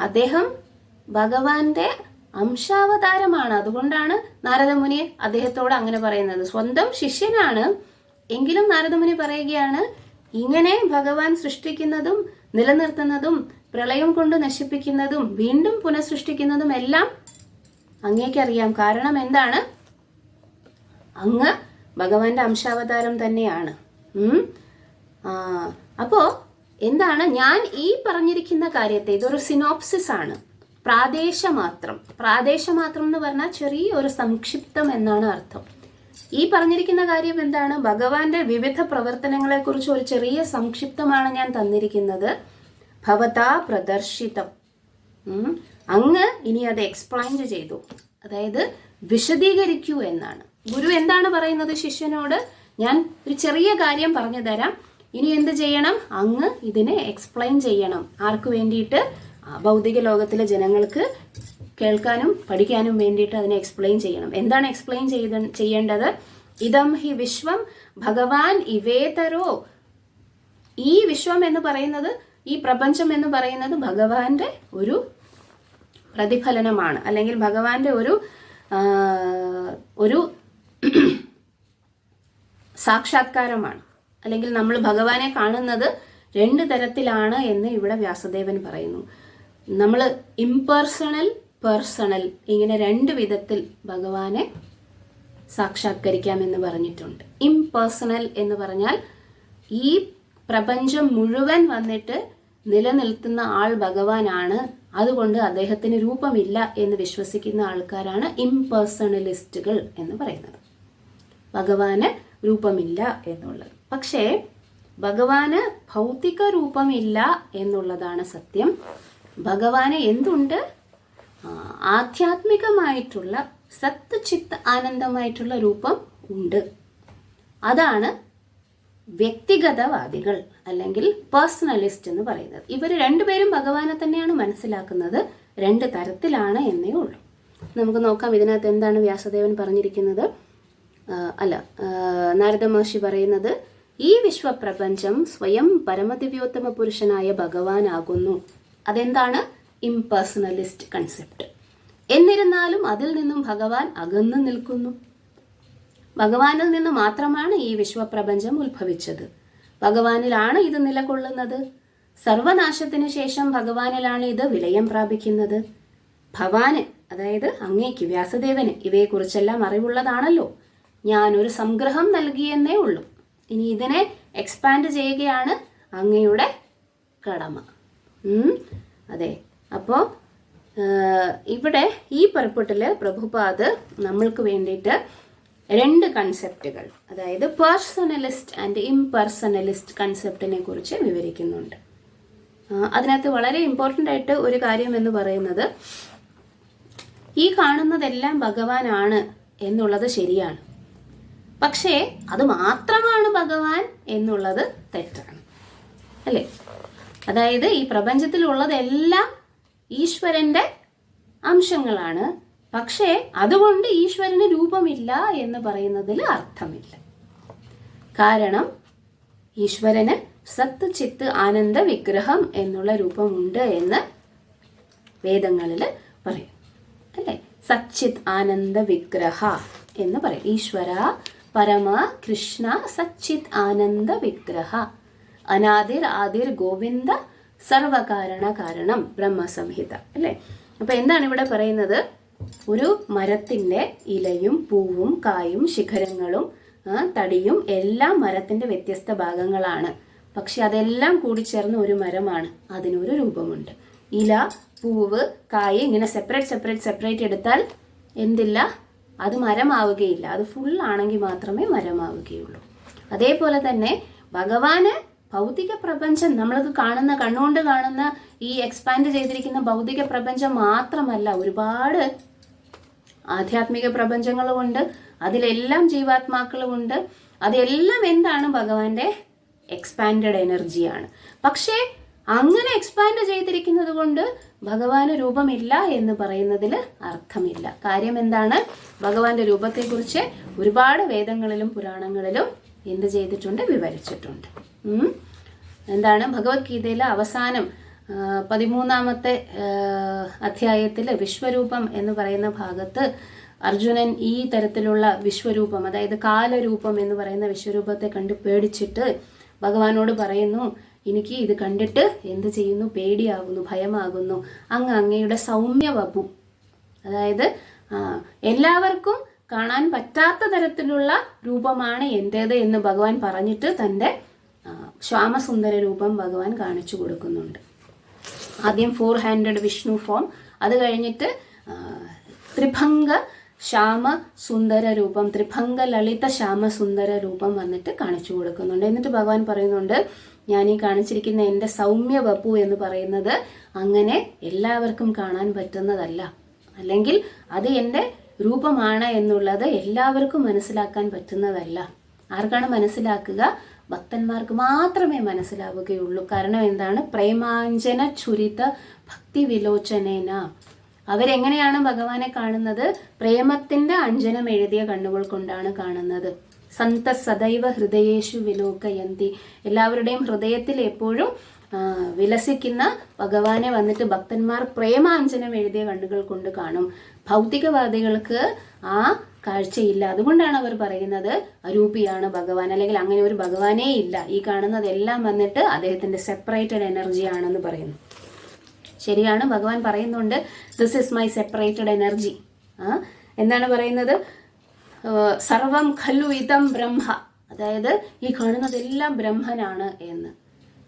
S1: അദ്ദേഹം ഭഗവാന്റെ അംശാവതാരമാണ്. അതുകൊണ്ടാണ് നാരദമുനി അദ്ദേഹത്തോട് അങ്ങനെ പറയുന്നത്. സ്വന്തം ശിഷ്യനാണ് എങ്കിലും നാരദമുനി പറയുകയാണ്, ഇങ്ങനെ ഭഗവാൻ സൃഷ്ടിക്കുന്നതും നിലനിർത്തുന്നതും പ്രളയം കൊണ്ട് നശിപ്പിക്കുന്നതും വീണ്ടും പുനഃസൃഷ്ടിക്കുന്നതും എല്ലാം അങ്ങേക്കറിയാം. കാരണം എന്താണ്? അങ്ങ് ഭഗവാന്റെ അംശാവതാരം തന്നെയാണ്. അപ്പോ എന്താണ്, ഞാൻ ഈ പറഞ്ഞിരിക്കുന്ന കാര്യത്തെ, ഇതൊരു സിനോപ്സിസ് ആണ്, പ്രാദേശമാത്രം. പ്രാദേശമാത്രം എന്ന് പറഞ്ഞാൽ ചെറിയ ഒരു സംക്ഷിപ്തം എന്നാണ് അർത്ഥം. ഈ പറഞ്ഞിരിക്കുന്ന കാര്യം എന്താണ്? ഭഗവാന്റെ വിവിധ പ്രവർത്തനങ്ങളെ കുറിച്ച് ഒരു ചെറിയ സംക്ഷിപ്തമാണ് ഞാൻ തന്നിരിക്കുന്നത്. ഭവതാ പ്രദർശിതം. അങ്ങ് ഇനി അത് എക്സ്പ്ലെയിൻ ചെയ്തു, അതായത് വിശദീകരിക്കൂ എന്നാണ്. ഗുരു എന്താണ് പറയുന്നത് ശിഷ്യനോട്? ഞാൻ ഒരു ചെറിയ കാര്യം പറഞ്ഞു തരാം, ഇനി എന്ത് ചെയ്യണം? അങ്ങ് ഇതിനെ എക്സ്പ്ലെയിൻ ചെയ്യണം. ആർക്ക് വേണ്ടിയിട്ട്? ഭൗതിക ലോകത്തിലെ ജനങ്ങൾക്ക് കേൾക്കാനും പഠിക്കാനും വേണ്ടിയിട്ട് അതിനെ എക്സ്പ്ലെയിൻ ചെയ്യണം. എന്താണ് എക്സ്പ്ലെയിൻ ചെയ്യേണ്ടത്? ഇദം ഹി വിശ്വം ഭഗവാൻ ഇവേതരോ, ഈ വിശ്വം എന്ന് പറയുന്നത്, ഈ പ്രപഞ്ചം എന്ന് പറയുന്നത് ഭഗവാന്റെ ഒരു പ്രതിഫലനമാണ്, അല്ലെങ്കിൽ ഭഗവാന്റെ ഒരു സാക്ഷാത്കാരമാണ്. അല്ലെങ്കിൽ നമ്മൾ ഭഗവാനെ കാണുന്നത് രണ്ട് തരത്തിലാണ് എന്ന് ഇവിടെ വ്യാസദേവൻ പറയുന്നു. നമ്മൾ ഇംപേഴ്സണൽ, പേഴ്സണൽ, ഇങ്ങനെ രണ്ട് വിധത്തിൽ ഭഗവാനെ സാക്ഷാത്കരിക്കാമെന്ന് പറഞ്ഞിട്ടുണ്ട്. ഇംപേഴ്സണൽ എന്ന് പറഞ്ഞാൽ ഈ പ്രപഞ്ചം മുഴുവൻ വന്നിട്ട് നിലനിൽക്കുന്ന ആൾ ഭഗവാനാണ്, അതുകൊണ്ട് അദ്ദേഹത്തിന് രൂപമില്ല എന്ന് വിശ്വസിക്കുന്ന ആൾക്കാരാണ് ഇംപേഴ്സണലിസ്റ്റുകൾ എന്ന് പറയുന്നത്. ഭഗവാന് രൂപമില്ല എന്നുള്ളത്. പക്ഷേ ഭഗവാന് ഭൗതിക രൂപമില്ല എന്നുള്ളതാണ് സത്യം. ഭഗവാന് എന്തുണ്ട്? ആധ്യാത്മികമായിട്ടുള്ള സത്ത് ചിത്ത് ആനന്ദമായിട്ടുള്ള രൂപം ഉണ്ട്. അതാണ് വ്യക്തിഗതവാദികൾ അല്ലെങ്കിൽ പേഴ്സണലിസ്റ്റ് എന്ന് പറയുന്നത്. ഇവർ രണ്ടുപേരും ഭഗവാനെ തന്നെയാണ് മനസ്സിലാക്കുന്നത്, രണ്ട് തരത്തിലാണ് എന്നേ ഉള്ളൂ. നമുക്ക് നോക്കാം ഇതിനകത്ത് എന്താണ് വ്യാസദേവൻ പറഞ്ഞിരിക്കുന്നത്. നാരദ മഹർഷി പറയുന്നത്, ഈ വിശ്വപ്രപഞ്ചം സ്വയം പരമദിവ്യോത്തമ പുരുഷനായ ഭഗവാനാകുന്നു. അതെന്താണ്? ഇംപേഴ്സണലിസ്റ്റ് കൺസെപ്റ്റ്. എന്നിരുന്നാലും അതിൽ നിന്നും ഭഗവാൻ അകന്നു നിൽക്കുന്നു. ഭഗവാനിൽ നിന്ന് മാത്രമാണ് ഈ വിശ്വപ്രപഞ്ചം ഉത്ഭവിച്ചത്. ഭഗവാനിലാണ് ഇത് നിലകൊള്ളുന്നത്. സർവനാശത്തിന് ശേഷം ഭഗവാനിലാണ് ഇത് വിലയം പ്രാപിക്കുന്നത്. ഭവാന്, അതായത് അങ്ങേക്ക്, വ്യാസദേവന് ഇവയെക്കുറിച്ചെല്ലാം അറിവുള്ളതാണല്ലോ. ഞാനൊരു സംഗ്രഹം നൽകിയെന്നേ ഉള്ളൂ. ഇനി ഇതിനെ എക്സ്പാൻഡ് ചെയ്യുകയാണ് അങ്ങയുടെ കടമ. അതെ, അപ്പോൾ ഇവിടെ ഈ പർപ്പട്ടിൽ പ്രഭുപാദ് നമ്മൾക്ക് വേണ്ടിയിട്ട് 2 കൺസെപ്റ്റുകൾ, അതായത് പേഴ്സണലിസ്റ്റ് ആൻഡ് ഇംപേഴ്സണലിസ്റ്റ് കൺസെപ്റ്റിനെ കുറിച്ച് വിവരിക്കുന്നുണ്ട്. അതിനകത്ത് വളരെ ഇമ്പോർട്ടൻ്റ് ആയിട്ട് ഒരു കാര്യം എന്ന് പറയുന്നത്, ഈ കാണുന്നതെല്ലാം ഭഗവാനാണ് എന്നുള്ളത് ശരിയാണ്. പക്ഷേ അത് മാത്രമാണ് ഭഗവാൻ എന്നുള്ളത് തെറ്റാണ്, അല്ലേ? അതായത് ഈ പ്രപഞ്ചത്തിലുള്ളതെല്ലാം ഈശ്വരൻ്റെ അംശങ്ങളാണ്. പക്ഷേ അതുകൊണ്ട് ഈശ്വരന് രൂപമില്ല എന്ന് പറയുന്നതിൽ അർത്ഥമില്ല. കാരണം ഈശ്വരന് സത്ത് ചിത്ത് ആനന്ദ വിഗ്രഹം എന്നുള്ള രൂപമുണ്ട് എന്ന് വേദങ്ങളിൽ പറയും, അല്ലേ? സച്ചിത് ആനന്ദ വിഗ്രഹ എന്ന് പറയും. ഈശ്വര പരമ കൃഷ്ണ സച്ചിത് ആനന്ദ വിഗ്രഹ അനാദിർ ആദിർ ഗോവിന്ദ സർവകാരണ കാരണം ബ്രഹ്മസംഹിത, അല്ലേ? അപ്പൊ എന്താണ് ഇവിടെ പറയുന്നത്? ഒരു മരത്തിന്റെ ഇലയും പൂവും കായും ശിഖരങ്ങളും തടിയും എല്ലാം മരത്തിന്റെ വ്യത്യസ്ത ഭാഗങ്ങളാണ്. പക്ഷെ അതെല്ലാം കൂടി ചേർന്ന് ഒരു മരമാണ്. അതിനൊരു രൂപമുണ്ട്. ഇല, പൂവ്, കായ് ഇങ്ങനെ സെപ്പറേറ്റ് എടുത്താൽ എന്തില്ല? അത് മരമാവുകയില്ല. അത് ഫുൾ ആണെങ്കിൽ മാത്രമേ മരമാവുകയുള്ളൂ. അതേപോലെ തന്നെ ഭഗവാന് ഭൗതിക പ്രപഞ്ചം, നമ്മളത് കാണുന്ന, കണ്ണുകൊണ്ട് കാണുന്ന ഈ എക്സ്പാൻഡ് ചെയ്തിരിക്കുന്ന ഭൗതിക പ്രപഞ്ചം മാത്രമല്ല, ഒരുപാട് ആധ്യാത്മിക പ്രപഞ്ചങ്ങളുമുണ്ട്. അതിലെല്ലാം ജീവാത്മാക്കളുമുണ്ട്. അതെല്ലാം എന്താണ്? ഭഗവാന്റെ എക്സ്പാൻഡഡ് എനർജിയാണ്. പക്ഷേ അങ്ങനെ എക്സ്പാൻഡ് ചെയ്തിരിക്കുന്നത് കൊണ്ട് ഭഗവാന് രൂപമില്ല എന്ന് പറയുന്നതിൽ അർത്ഥമില്ല. കാര്യം എന്താണ്? ഭഗവാന്റെ രൂപത്തെക്കുറിച്ച് ഒരുപാട് വേദങ്ങളിലും പുരാണങ്ങളിലും എന്ത് ചെയ്തിട്ടുണ്ട്? വിവരിച്ചിട്ടുണ്ട്. എന്താണ്? ഭഗവത്ഗീതയിലെ അവസാനം 13ാമത്തെ അധ്യായത്തിൽ വിശ്വരൂപം എന്ന് പറയുന്ന ഭാഗത്ത് അർജുനൻ ഈ തരത്തിലുള്ള വിശ്വരൂപം, അതായത് കാലരൂപം എന്ന് പറയുന്ന വിശ്വരൂപത്തെ കണ്ട് പേടിച്ചിട്ട് ഭഗവാനോട് പറയുന്നു, എനിക്ക് ഇത് കണ്ടിട്ട് എന്ത് ചെയ്യുന്നു? പേടിയാകുന്നു, ഭയമാകുന്നു. അങ്ങയുടെ സൗമ്യവപു, അതായത് എല്ലാവർക്കും കാണാൻ പറ്റാത്ത തരത്തിലുള്ള രൂപമാണ് എൻ്റേത് എന്ന് ഭഗവാൻ പറഞ്ഞിട്ട് തൻ്റെ ശ്യാമസുന്ദര രൂപം ഭഗവാൻ കാണിച്ചു കൊടുക്കുന്നുണ്ട്. ആദ്യം 4-handed വിഷ്ണു ഫോം, അത് കഴിഞ്ഞിട്ട് ത്രിഭംഗ ശ്യാമ സുന്ദര രൂപം, ത്രിഭംഗ ലളിത ശ്യാമ സുന്ദര രൂപം വന്നിട്ട് കാണിച്ചു കൊടുക്കുന്നുണ്ട്. എന്നിട്ട് ഭഗവാൻ പറയുന്നുണ്ട്, ഞാൻ ഈ കാണിച്ചിരിക്കുന്ന എൻ്റെ സൗമ്യ വപു എന്ന് പറയുന്നത് അങ്ങനെ എല്ലാവർക്കും കാണാൻ പറ്റുന്നതല്ല, അല്ലെങ്കിൽ അത് എൻ്റെ രൂപമാണ് എന്നുള്ളത് എല്ലാവർക്കും മനസ്സിലാക്കാൻ പറ്റുന്നതല്ല. ആർക്കാണ് മനസ്സിലാക്കുക? ഭക്തന്മാർക്ക് മാത്രമേ മനസ്സിലാവുകയുള്ളൂ. കാരണം എന്താണ്? പ്രേമാഞ്ജന ചുരിത ഭക്തി വിലോചനേന. അവരെങ്ങനെയാണ് ഭഗവാനെ കാണുന്നത്? പ്രേമത്തിന്റെ അഞ്ജനം എഴുതിയ കണ്ണുകൾ കൊണ്ടാണ് കാണുന്നത്. സന്ത സദൈവ ഹൃദയേഷു വിലോകയന്തി. എല്ലാവരുടെയും ഹൃദയത്തിൽ എപ്പോഴും വിലസിക്കുന്ന ഭഗവാനെ വന്നിട്ട് ഭക്തന്മാർ പ്രേമാഞ്ജനം എഴുതിയ കണ്ണുകൾ കൊണ്ട് കാണും. ഭൗതികവാദികൾക്ക് ആ കാഴ്ചയില്ല. അതുകൊണ്ടാണ് അവർ പറയുന്നത് അരൂപിയാണ് ഭഗവാൻ, അല്ലെങ്കിൽ അങ്ങനെ ഒരു ഭഗവാനേ ഇല്ല, ഈ കാണുന്നതെല്ലാം വന്നിട്ട് അദ്ദേഹത്തിന്റെ സെപ്പറേറ്റഡ് എനർജി ആണെന്ന് പറയുന്നു. ശരിയാണ്, ഭഗവാൻ പറയുന്നുണ്ട്, this is my separated energy. എന്താണ് പറയുന്നത്? സർവം ഖലു ഇതം ബ്രഹ്മ, അതായത് ഈ കാണുന്നതെല്ലാം ബ്രഹ്മനാണ് എന്ന്.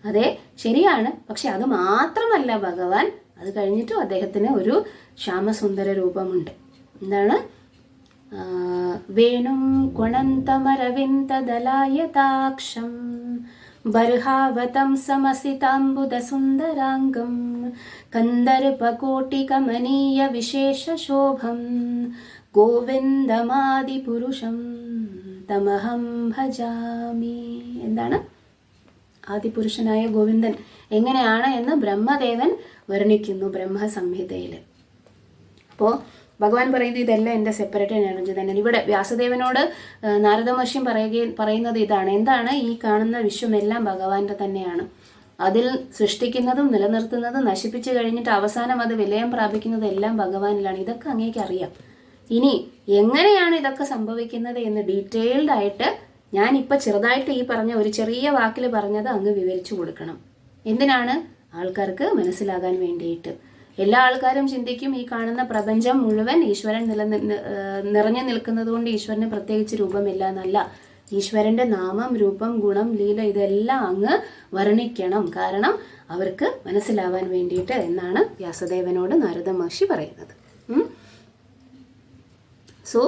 S1: അതെ, ശരിയാണ്. പക്ഷെ അത് മാത്രമല്ല ഭഗവാൻ. അത് കഴിഞ്ഞിട്ടും അദ്ദേഹത്തിന് ഒരു ശ്യാമസുന്ദര രൂപമുണ്ട്. എന്താണ്? വേണും ഗുണന്തമരവിന്ദദലായതാക്ഷം ബർഹാവതം സമസിതാംബുദസുന്ദരാംഗം കന്ദർപകോട്ടികമനീയ വിശേഷശോഭം ഗോവിന്ദമാദിപുരുഷം തമഹം ഭജാമി. എന്താണ്? ആദിപുരുഷനായ ഗോവിന്ദൻ എങ്ങനെയാണ് എന്ന് ബ്രഹ്മദേവൻ വർണ്ണിക്കുന്നു ബ്രഹ്മസംഹിതയിൽ. അപ്പോൾ ഭഗവാൻ പറയുന്നത് ഇതെല്ലാം എൻ്റെ സെപ്പറേറ്റ് എനർജി തന്നെയാണ്. ഇവിടെ വ്യാസദേവനോട് നാരദ മഹർഷി പറയുന്നത് ഇതാണ്, എന്താണ് ഈ കാണുന്ന വിശ്വമെല്ലാം ഭഗവാന്റെ തന്നെയാണ്. അതിൽ സൃഷ്ടിക്കുന്നതും നിലനിർത്തുന്നതും നശിപ്പിച്ചു കഴിഞ്ഞിട്ട് അവസാനം അത് വിലയം പ്രാപിക്കുന്നത് എല്ലാം ഭഗവാനിലാണ്. ഇതൊക്കെ അങ്ങേക്ക് അറിയാം. ഇനി എങ്ങനെയാണ് ഇതൊക്കെ സംഭവിക്കുന്നത് എന്ന് ഡീറ്റെയിൽഡ് ആയിട്ട് ഞാനിപ്പോൾ ചെറുതായിട്ട് ഈ പറഞ്ഞ ഒരു ചെറിയ വാക്കിൽ പറഞ്ഞത് അങ്ങ് വിവരിച്ചു കൊടുക്കണം. എന്തിനാണ്? ആൾക്കാർക്ക് മനസ്സിലാകാൻ വേണ്ടിയിട്ട്. എല്ലാ ആൾക്കാരും ചിന്തിക്കും ഈ കാണുന്ന പ്രപഞ്ചം മുഴുവൻ ഈശ്വരൻ നിറഞ്ഞു നിൽക്കുന്നത് കൊണ്ട് ഈശ്വരന് പ്രത്യേകിച്ച് രൂപമില്ല എന്നല്ല. ഈശ്വരന്റെ നാമം, രൂപം, ഗുണം, ലീല ഇതെല്ലാം അങ്ങ് വർണ്ണിക്കണം. കാരണം അവർക്ക് മനസ്സിലാവാൻ വേണ്ടിയിട്ട് എന്നാണ് വ്യാസദേവനോട് നാരദ മഹർഷി പറയുന്നത്. So,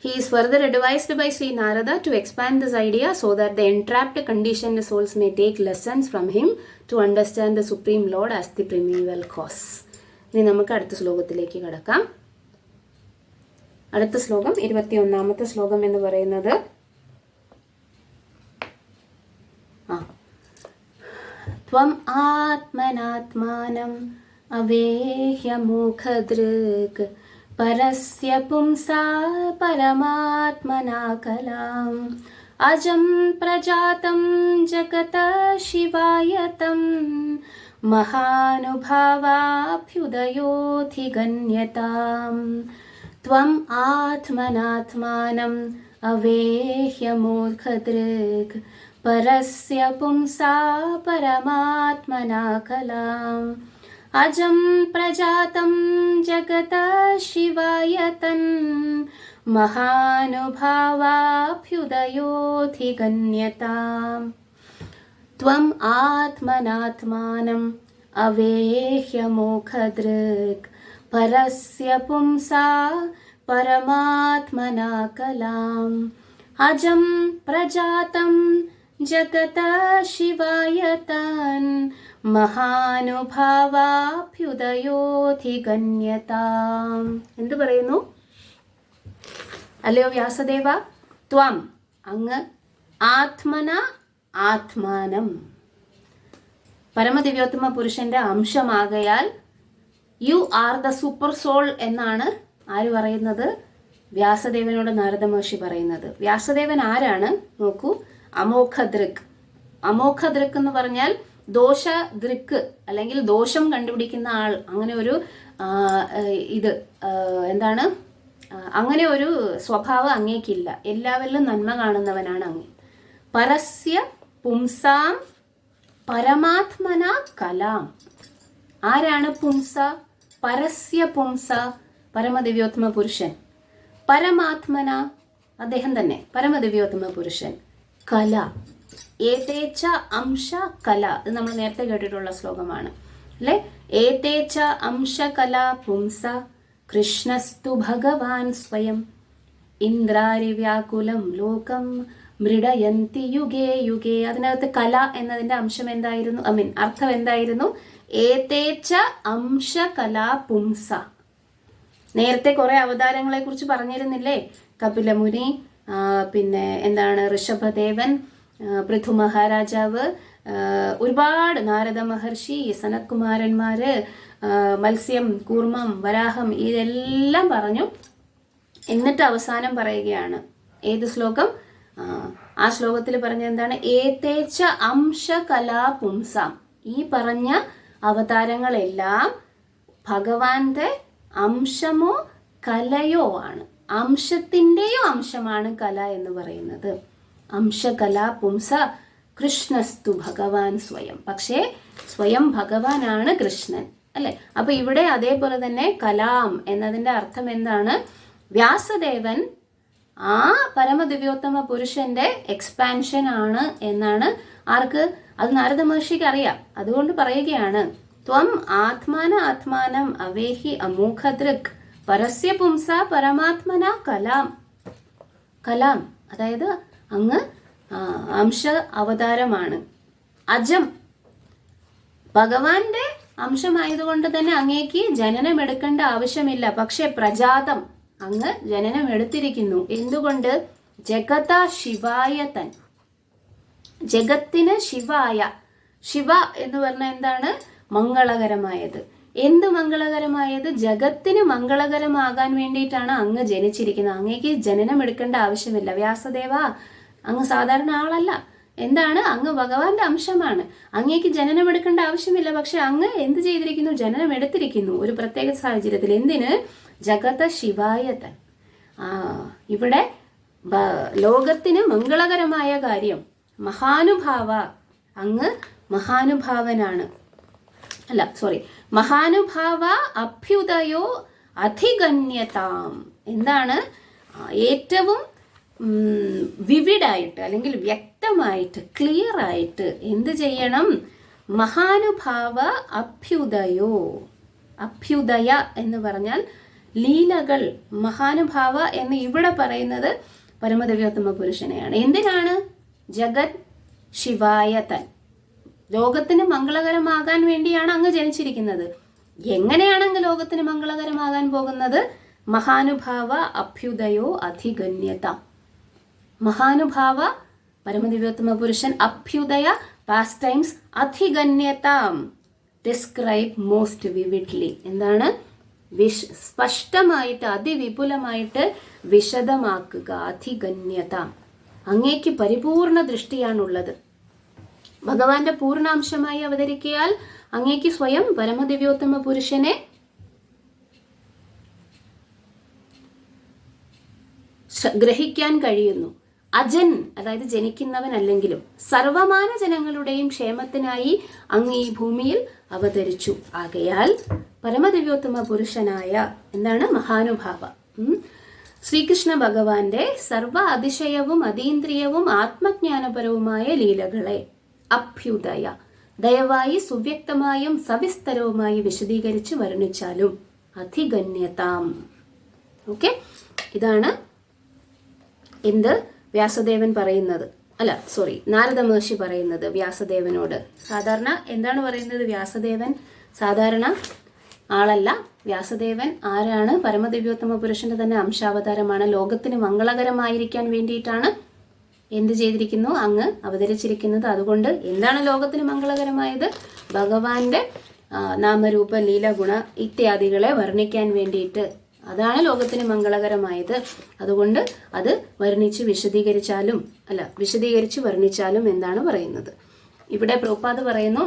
S1: he is further advised by Sri Narada to expand this idea so that the entrapped conditioned souls may take lessons from him to understand the Supreme Lord as the primeval cause. ഇനി നമുക്ക് അടുത്ത ശ്ലോകത്തിലേക്ക് കടക്കാം. അടുത്ത ശ്ലോകം 21ാമത്തെ ശ്ലോകം എന്ന് പറയുന്നത് ത്വം ആത്മനാത്മാനം അവേഹ്യമൂഖദൃക് പരസ്യ പുംസാ പരമാത്മനാ കലാം അജം പ്രജാതം ജഗത ശിവായതം മഹാനുഭാവാഭ്യുദയോധിഗണ്യതാം ത്വം ആത്മനാത്മാനം അവേഹ്യമൂർഖദൃക് പരസ്യ പുംസാ പരമാത്മനാ കലാം അജം പ്രജാതം ജഗത ശിവായതം മഹാനുഭാവാഭ്യുദയോധിഗണ്യതാം ത്വം ആത്മനാത്മാനം അവേഹ്യമൂഖദൃക് പരസ്യ പുംസാ പരമാത്മനാ കലാം അജം പ്രജാതം ജഗത ശിവായതം മഹാനുഭാവാഭ്യുദയോധിഗണ്യതാം. എന്തു പറയുന്നു? അല്ലയോ വ്യാസദേവ, ത്വം അങ്ങ് ആത്മന ആത്മാനം പരമദിവ്യോത്തമ പുരുഷന്റെ അംശമാകയാൽ you are the super soul എന്നാണ് ആര് പറയുന്നത്? വ്യാസദേവനോട് നാരദ മഹർഷി പറയുന്നത്. വ്യാസദേവൻ ആരാണ്? നോക്കൂ, അമോഘദൃക്. അമോഘദൃക് എന്ന് പറഞ്ഞാൽ ദോഷദൃക് അല്ലെങ്കിൽ ദോഷം കണ്ടുപിടിക്കുന്ന ആൾ. അങ്ങനെ ഒരു എന്താണ്, അങ്ങനെ ഒരു സ്വഭാവം അങ്ങേക്കില്ല. എല്ലാവരിലും നന്മ കാണുന്നവനാണ് അങ്ങ്. പരസ്യ പുംസാം പരമാത്മന കലാം. ആരാണ് പുംസ? പരസ്യ പുംസ പരമദിവ്യോത്തമ പുരുഷൻ. പരമാത്മന അദ്ദേഹം തന്നെ പരമദിവ്യോത്തമ പുരുഷൻ. കല ഏതേച്ച അംശ കല, ഇത് നമ്മൾ നേരത്തെ കേട്ടിട്ടുള്ള ശ്ലോകമാണ് അല്ലെ. ഏതേച്ച അംശ കല പുംസ കൃഷ്ണസ്തു ഭഗവാൻ സ്വയം ഇന്ദ്രാരി വ്യാകുലം ലോകം മൃഡയന്തി യുഗേ യുഗേ. അതിനകത്ത് കല എന്നതിന്റെ അംശം എന്തായിരുന്നു? അർത്ഥം എന്തായിരുന്നു? ഏതേച്ച അംശ കല പുംസ. നേരത്തെ കുറെ അവതാരങ്ങളെ കുറിച്ച് പറഞ്ഞിരുന്നില്ലേ? കപിലമുനി, പിന്നെ എന്താണ് ഋഷഭദേവൻ, പൃഥു മഹാരാജാവ്, ഒരുപാട് നാരദ മഹർഷി, സനത്കുമാരന്മാര്, മത്സ്യം, കൂർമ്മം, വരാഹം, ഇതെല്ലാം പറഞ്ഞു. എന്നിട്ട് അവസാനം പറയുകയാണ് ഏത് ശ്ലോകം? ആ ശ്ലോകത്തിൽ പറഞ്ഞ എന്താണ്? ഏതേച്ച അംശ കലാ പുംസാം. ഈ പറഞ്ഞ അവതാരങ്ങളെല്ലാം ഭഗവാന്റെ അംശമോ കലയോ ആണ്. അംശത്തിൻ്റെയോ അംശമാണ് കല എന്ന് പറയുന്നത്. അംശകല പുംസ കൃഷ്ണസ്തു ഭഗവാൻ സ്വയം. പക്ഷേ സ്വയം ഭഗവാനാണ് കൃഷ്ണൻ അല്ലെ. അപ്പൊ ഇവിടെ അതേപോലെ തന്നെ കലാം എന്നതിന്റെ അർത്ഥം എന്താണ്? വ്യാസദേവൻ ആ പരമദിവ്യോത്തമ പുരുഷന്റെ എക്സ്പാൻഷൻ ആണ് എന്നാണ്. ആർക്ക്? അത് നാരദ മഹർഷിക്ക് അറിയാം. അതുകൊണ്ട് പറയുകയാണ്, ത്വം ആത്മാന ആത്മാനം അവേഹി അമൂഖദൃക് പരസ്യ പുംസ പരമാത്മന കലാം. കലാം അതായത് അങ്ങ് അംശ അവതാരമാണ്. അജം ഭഗവാന്റെ അംശമായതുകൊണ്ട് തന്നെ അങ്ങേക്ക് ജനനം എടുക്കേണ്ട ആവശ്യമില്ല. പക്ഷെ പ്രജാതം അങ്ങ് ജനനം എടുത്തിരിക്കുന്നു. എന്തുകൊണ്ട്? ജഗത ശിവായതൻ, ജഗത്തിന് ശിവായ. ശിവ എന്ന് പറഞ്ഞാൽ എന്താണ്? മംഗളകരമായത്. എന്ത് മംഗളകരമായത്? ജഗത്തിന് മംഗളകരമാകാൻ വേണ്ടിയിട്ടാണ് അങ്ങ് ജനിച്ചിരിക്കുന്നത്. അങ്ങേക്ക് ജനനം എടുക്കേണ്ട ആവശ്യമില്ല. വ്യാസദേവ, അങ്ങ് സാധാരണ ആളല്ല. എന്താണ്? അങ്ങ് ഭഗവാന്റെ അംശമാണ്. അങ്ങേക്ക് ജനനം എടുക്കേണ്ട ആവശ്യമില്ല. പക്ഷെ അങ്ങ് എന്ത് ചെയ്തിരിക്കുന്നു? ജനനം എടുത്തിരിക്കുന്നു ഒരു പ്രത്യേക സാഹചര്യത്തിൽ. എന്തിന്? ജഗത ശിവായതൻ. ഇവിടെ ലോകത്തിന് മംഗളകരമായ കാര്യം. മഹാനുഭാവ, അങ്ങ് മഹാനുഭാവനാണ്. മഹാനുഭാവ അഭ്യുദയോ അധിഗണ്യതാം. എന്താണ്? ഏറ്റവും വിവിഡായിട്ട് അല്ലെങ്കിൽ വ്യക്തമായിട്ട് ക്ലിയർ ആയിട്ട് എന്ത് ചെയ്യണം? മഹാനുഭാവ അഭ്യുദയോ. അഭ്യുദയ എന്ന് പറഞ്ഞാൽ ലീലകൾ. മഹാനുഭാവ എന്ന് ഇവിടെ പറയുന്നത് പരമദിവ്യോത്തമ പുരുഷനെയാണ്. എന്തിനാണ്? ജഗത് ശിവായതൻ. ലോകത്തിന് മംഗളകരമാകാൻ വേണ്ടിയാണ് അങ്ങ് ജനിച്ചിരിക്കുന്നത്. എങ്ങനെയാണ് അങ്ങ് ലോകത്തിന് മംഗളകരമാകാൻ പോകുന്നത്? മഹാനുഭാവ അഭ്യുദയോ അധിഗണ്യത. മഹാനുഭാവ പരമദിവ്യോത്തമ പുരുഷൻ, അഭ്യുദയ പാസ്റ്റ് ടൈംസ്, അധിഗണ്യതാം ഡിസ്ക്രൈബ് മോസ്റ്റ് വിവിഡ്ലി. എന്താണ്? സ്പഷ്ടമായിട്ട് അതിവിപുലമായിട്ട് വിശദമാക്കുക. അധിഗണ്യത. അങ്ങേക്ക് പരിപൂർണ ദൃഷ്ടിയാണുള്ളത്. ഭഗവാന്റെ പൂർണ്ണാംശമായി അവതരിക്കയാൽ അങ്ങേക്ക് സ്വയം പരമദിവ്യോത്തമ പുരുഷനെ ഗ്രഹിക്കാൻ കഴിയുന്നു. അജൻ, അതായത് ജനിക്കുന്നവനല്ലെങ്കിലും സർവമാന ജനങ്ങളുടെയും ക്ഷേമത്തിനായി അങ്ങ് ഈ ഭൂമിയിൽ അവതരിച്ചു. ആകയാൽ പരമദിവ്യോത്തമ പുരുഷനായ എന്താണ്? മഹാനുഭാവ ശ്രീകൃഷ്ണ ഭഗവാന്റെ സർവ അതിശയവും അതീന്ദ്രിയവും ആത്മജ്ഞാനപരവുമായ ലീലകളെ അഭ്യുദയ ദയവായി സുവ്യക്തമായും സവിസ്തരവുമായി വിശദീകരിച്ച് വർണ്ണിച്ചാലും അധിഗണ്യതാം. ഓക്കെ, ഇതാണ് എന്ത് വ്യാസദേവൻ പറയുന്നത്. നാരദ മഹർഷി പറയുന്നത് വ്യാസദേവനോട്. സാധാരണ എന്താണ് പറയുന്നത്? വ്യാസദേവൻ സാധാരണ ആളല്ല. വ്യാസദേവൻ ആരാണ്? പരമദിവ്യോത്തമ പുരുഷന്റെ തന്നെ അംശാവതാരമാണ്. ലോകത്തിന് മംഗളകരമായിരിക്കാൻ വേണ്ടിയിട്ടാണ് എന്ത് ചെയ്തിരിക്കുന്നു? അങ്ങ് അവതരിച്ചിരിക്കുന്നത്. അതുകൊണ്ട് എന്താണ് ലോകത്തിന് മംഗളകരമായത്? ഭഗവാന്റെ നാമരൂപ ലീല ഗുണ ഇത്യാദികളെ വർണ്ണിക്കാൻ വേണ്ടിയിട്ട്. അതാണ് ലോകത്തിന് മംഗളകരമായത്. അതുകൊണ്ട് അത് വിശദീകരിച്ച് വർണ്ണിച്ചാലും എന്താണ് പറയുന്നത്? ഇവിടെ പ്രഭുപാദ പറയുന്നു,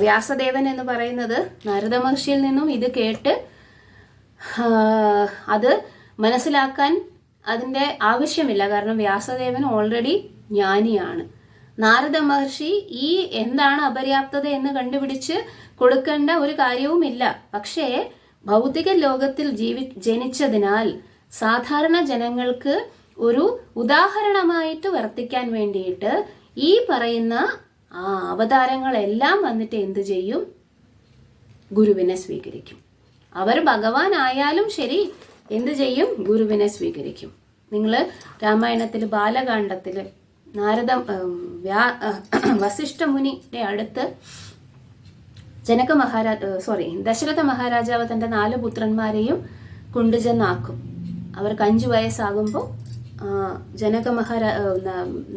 S1: വ്യാസദേവൻ എന്ന് പറയുന്നത് നാരദ മഹർഷിയിൽ നിന്നും ഇത് കേട്ട് അത് മനസ്സിലാക്കാൻ അതിൻ്റെ ആവശ്യമില്ല. കാരണം വ്യാസദേവൻ ഓൾറെഡി ജ്ഞാനിയാണ്. നാരദ മഹർഷി ഈ എന്താണ് അപര്യാപ്തത എന്ന് കണ്ടുപിടിച്ച് കൊടുക്കേണ്ട ഒരു കാര്യവുമില്ല. പക്ഷേ ഭൗതിക ലോകത്തിൽ ജനിച്ചതിനാൽ സാധാരണ ജനങ്ങൾക്ക് ഒരു ഉദാഹരണമായിട്ട് വർത്തിക്കാൻ വേണ്ടിയിട്ട് ഈ പറയുന്ന അവതാരങ്ങളെല്ലാം വന്നിട്ട് എന്ത് ചെയ്യും? ഗുരുവിനെ സ്വീകരിക്കും. അവർ ഭഗവാൻ ആയാലും ശരി, എന്ത് ചെയ്യും? ഗുരുവിനെ സ്വീകരിക്കും. നിങ്ങൾ രാമായണത്തിൽ ബാലകാണ്ഡത്തിൽ വസിഷ്ഠ മുനിയുടെ അടുത്ത് ദശരഥ മഹാരാജാവ് തൻ്റെ 4 പുത്രന്മാരെയും കൊണ്ടുചെന്നാക്കും. അവർക്ക് 5 വയസ്സാകുമ്പോൾ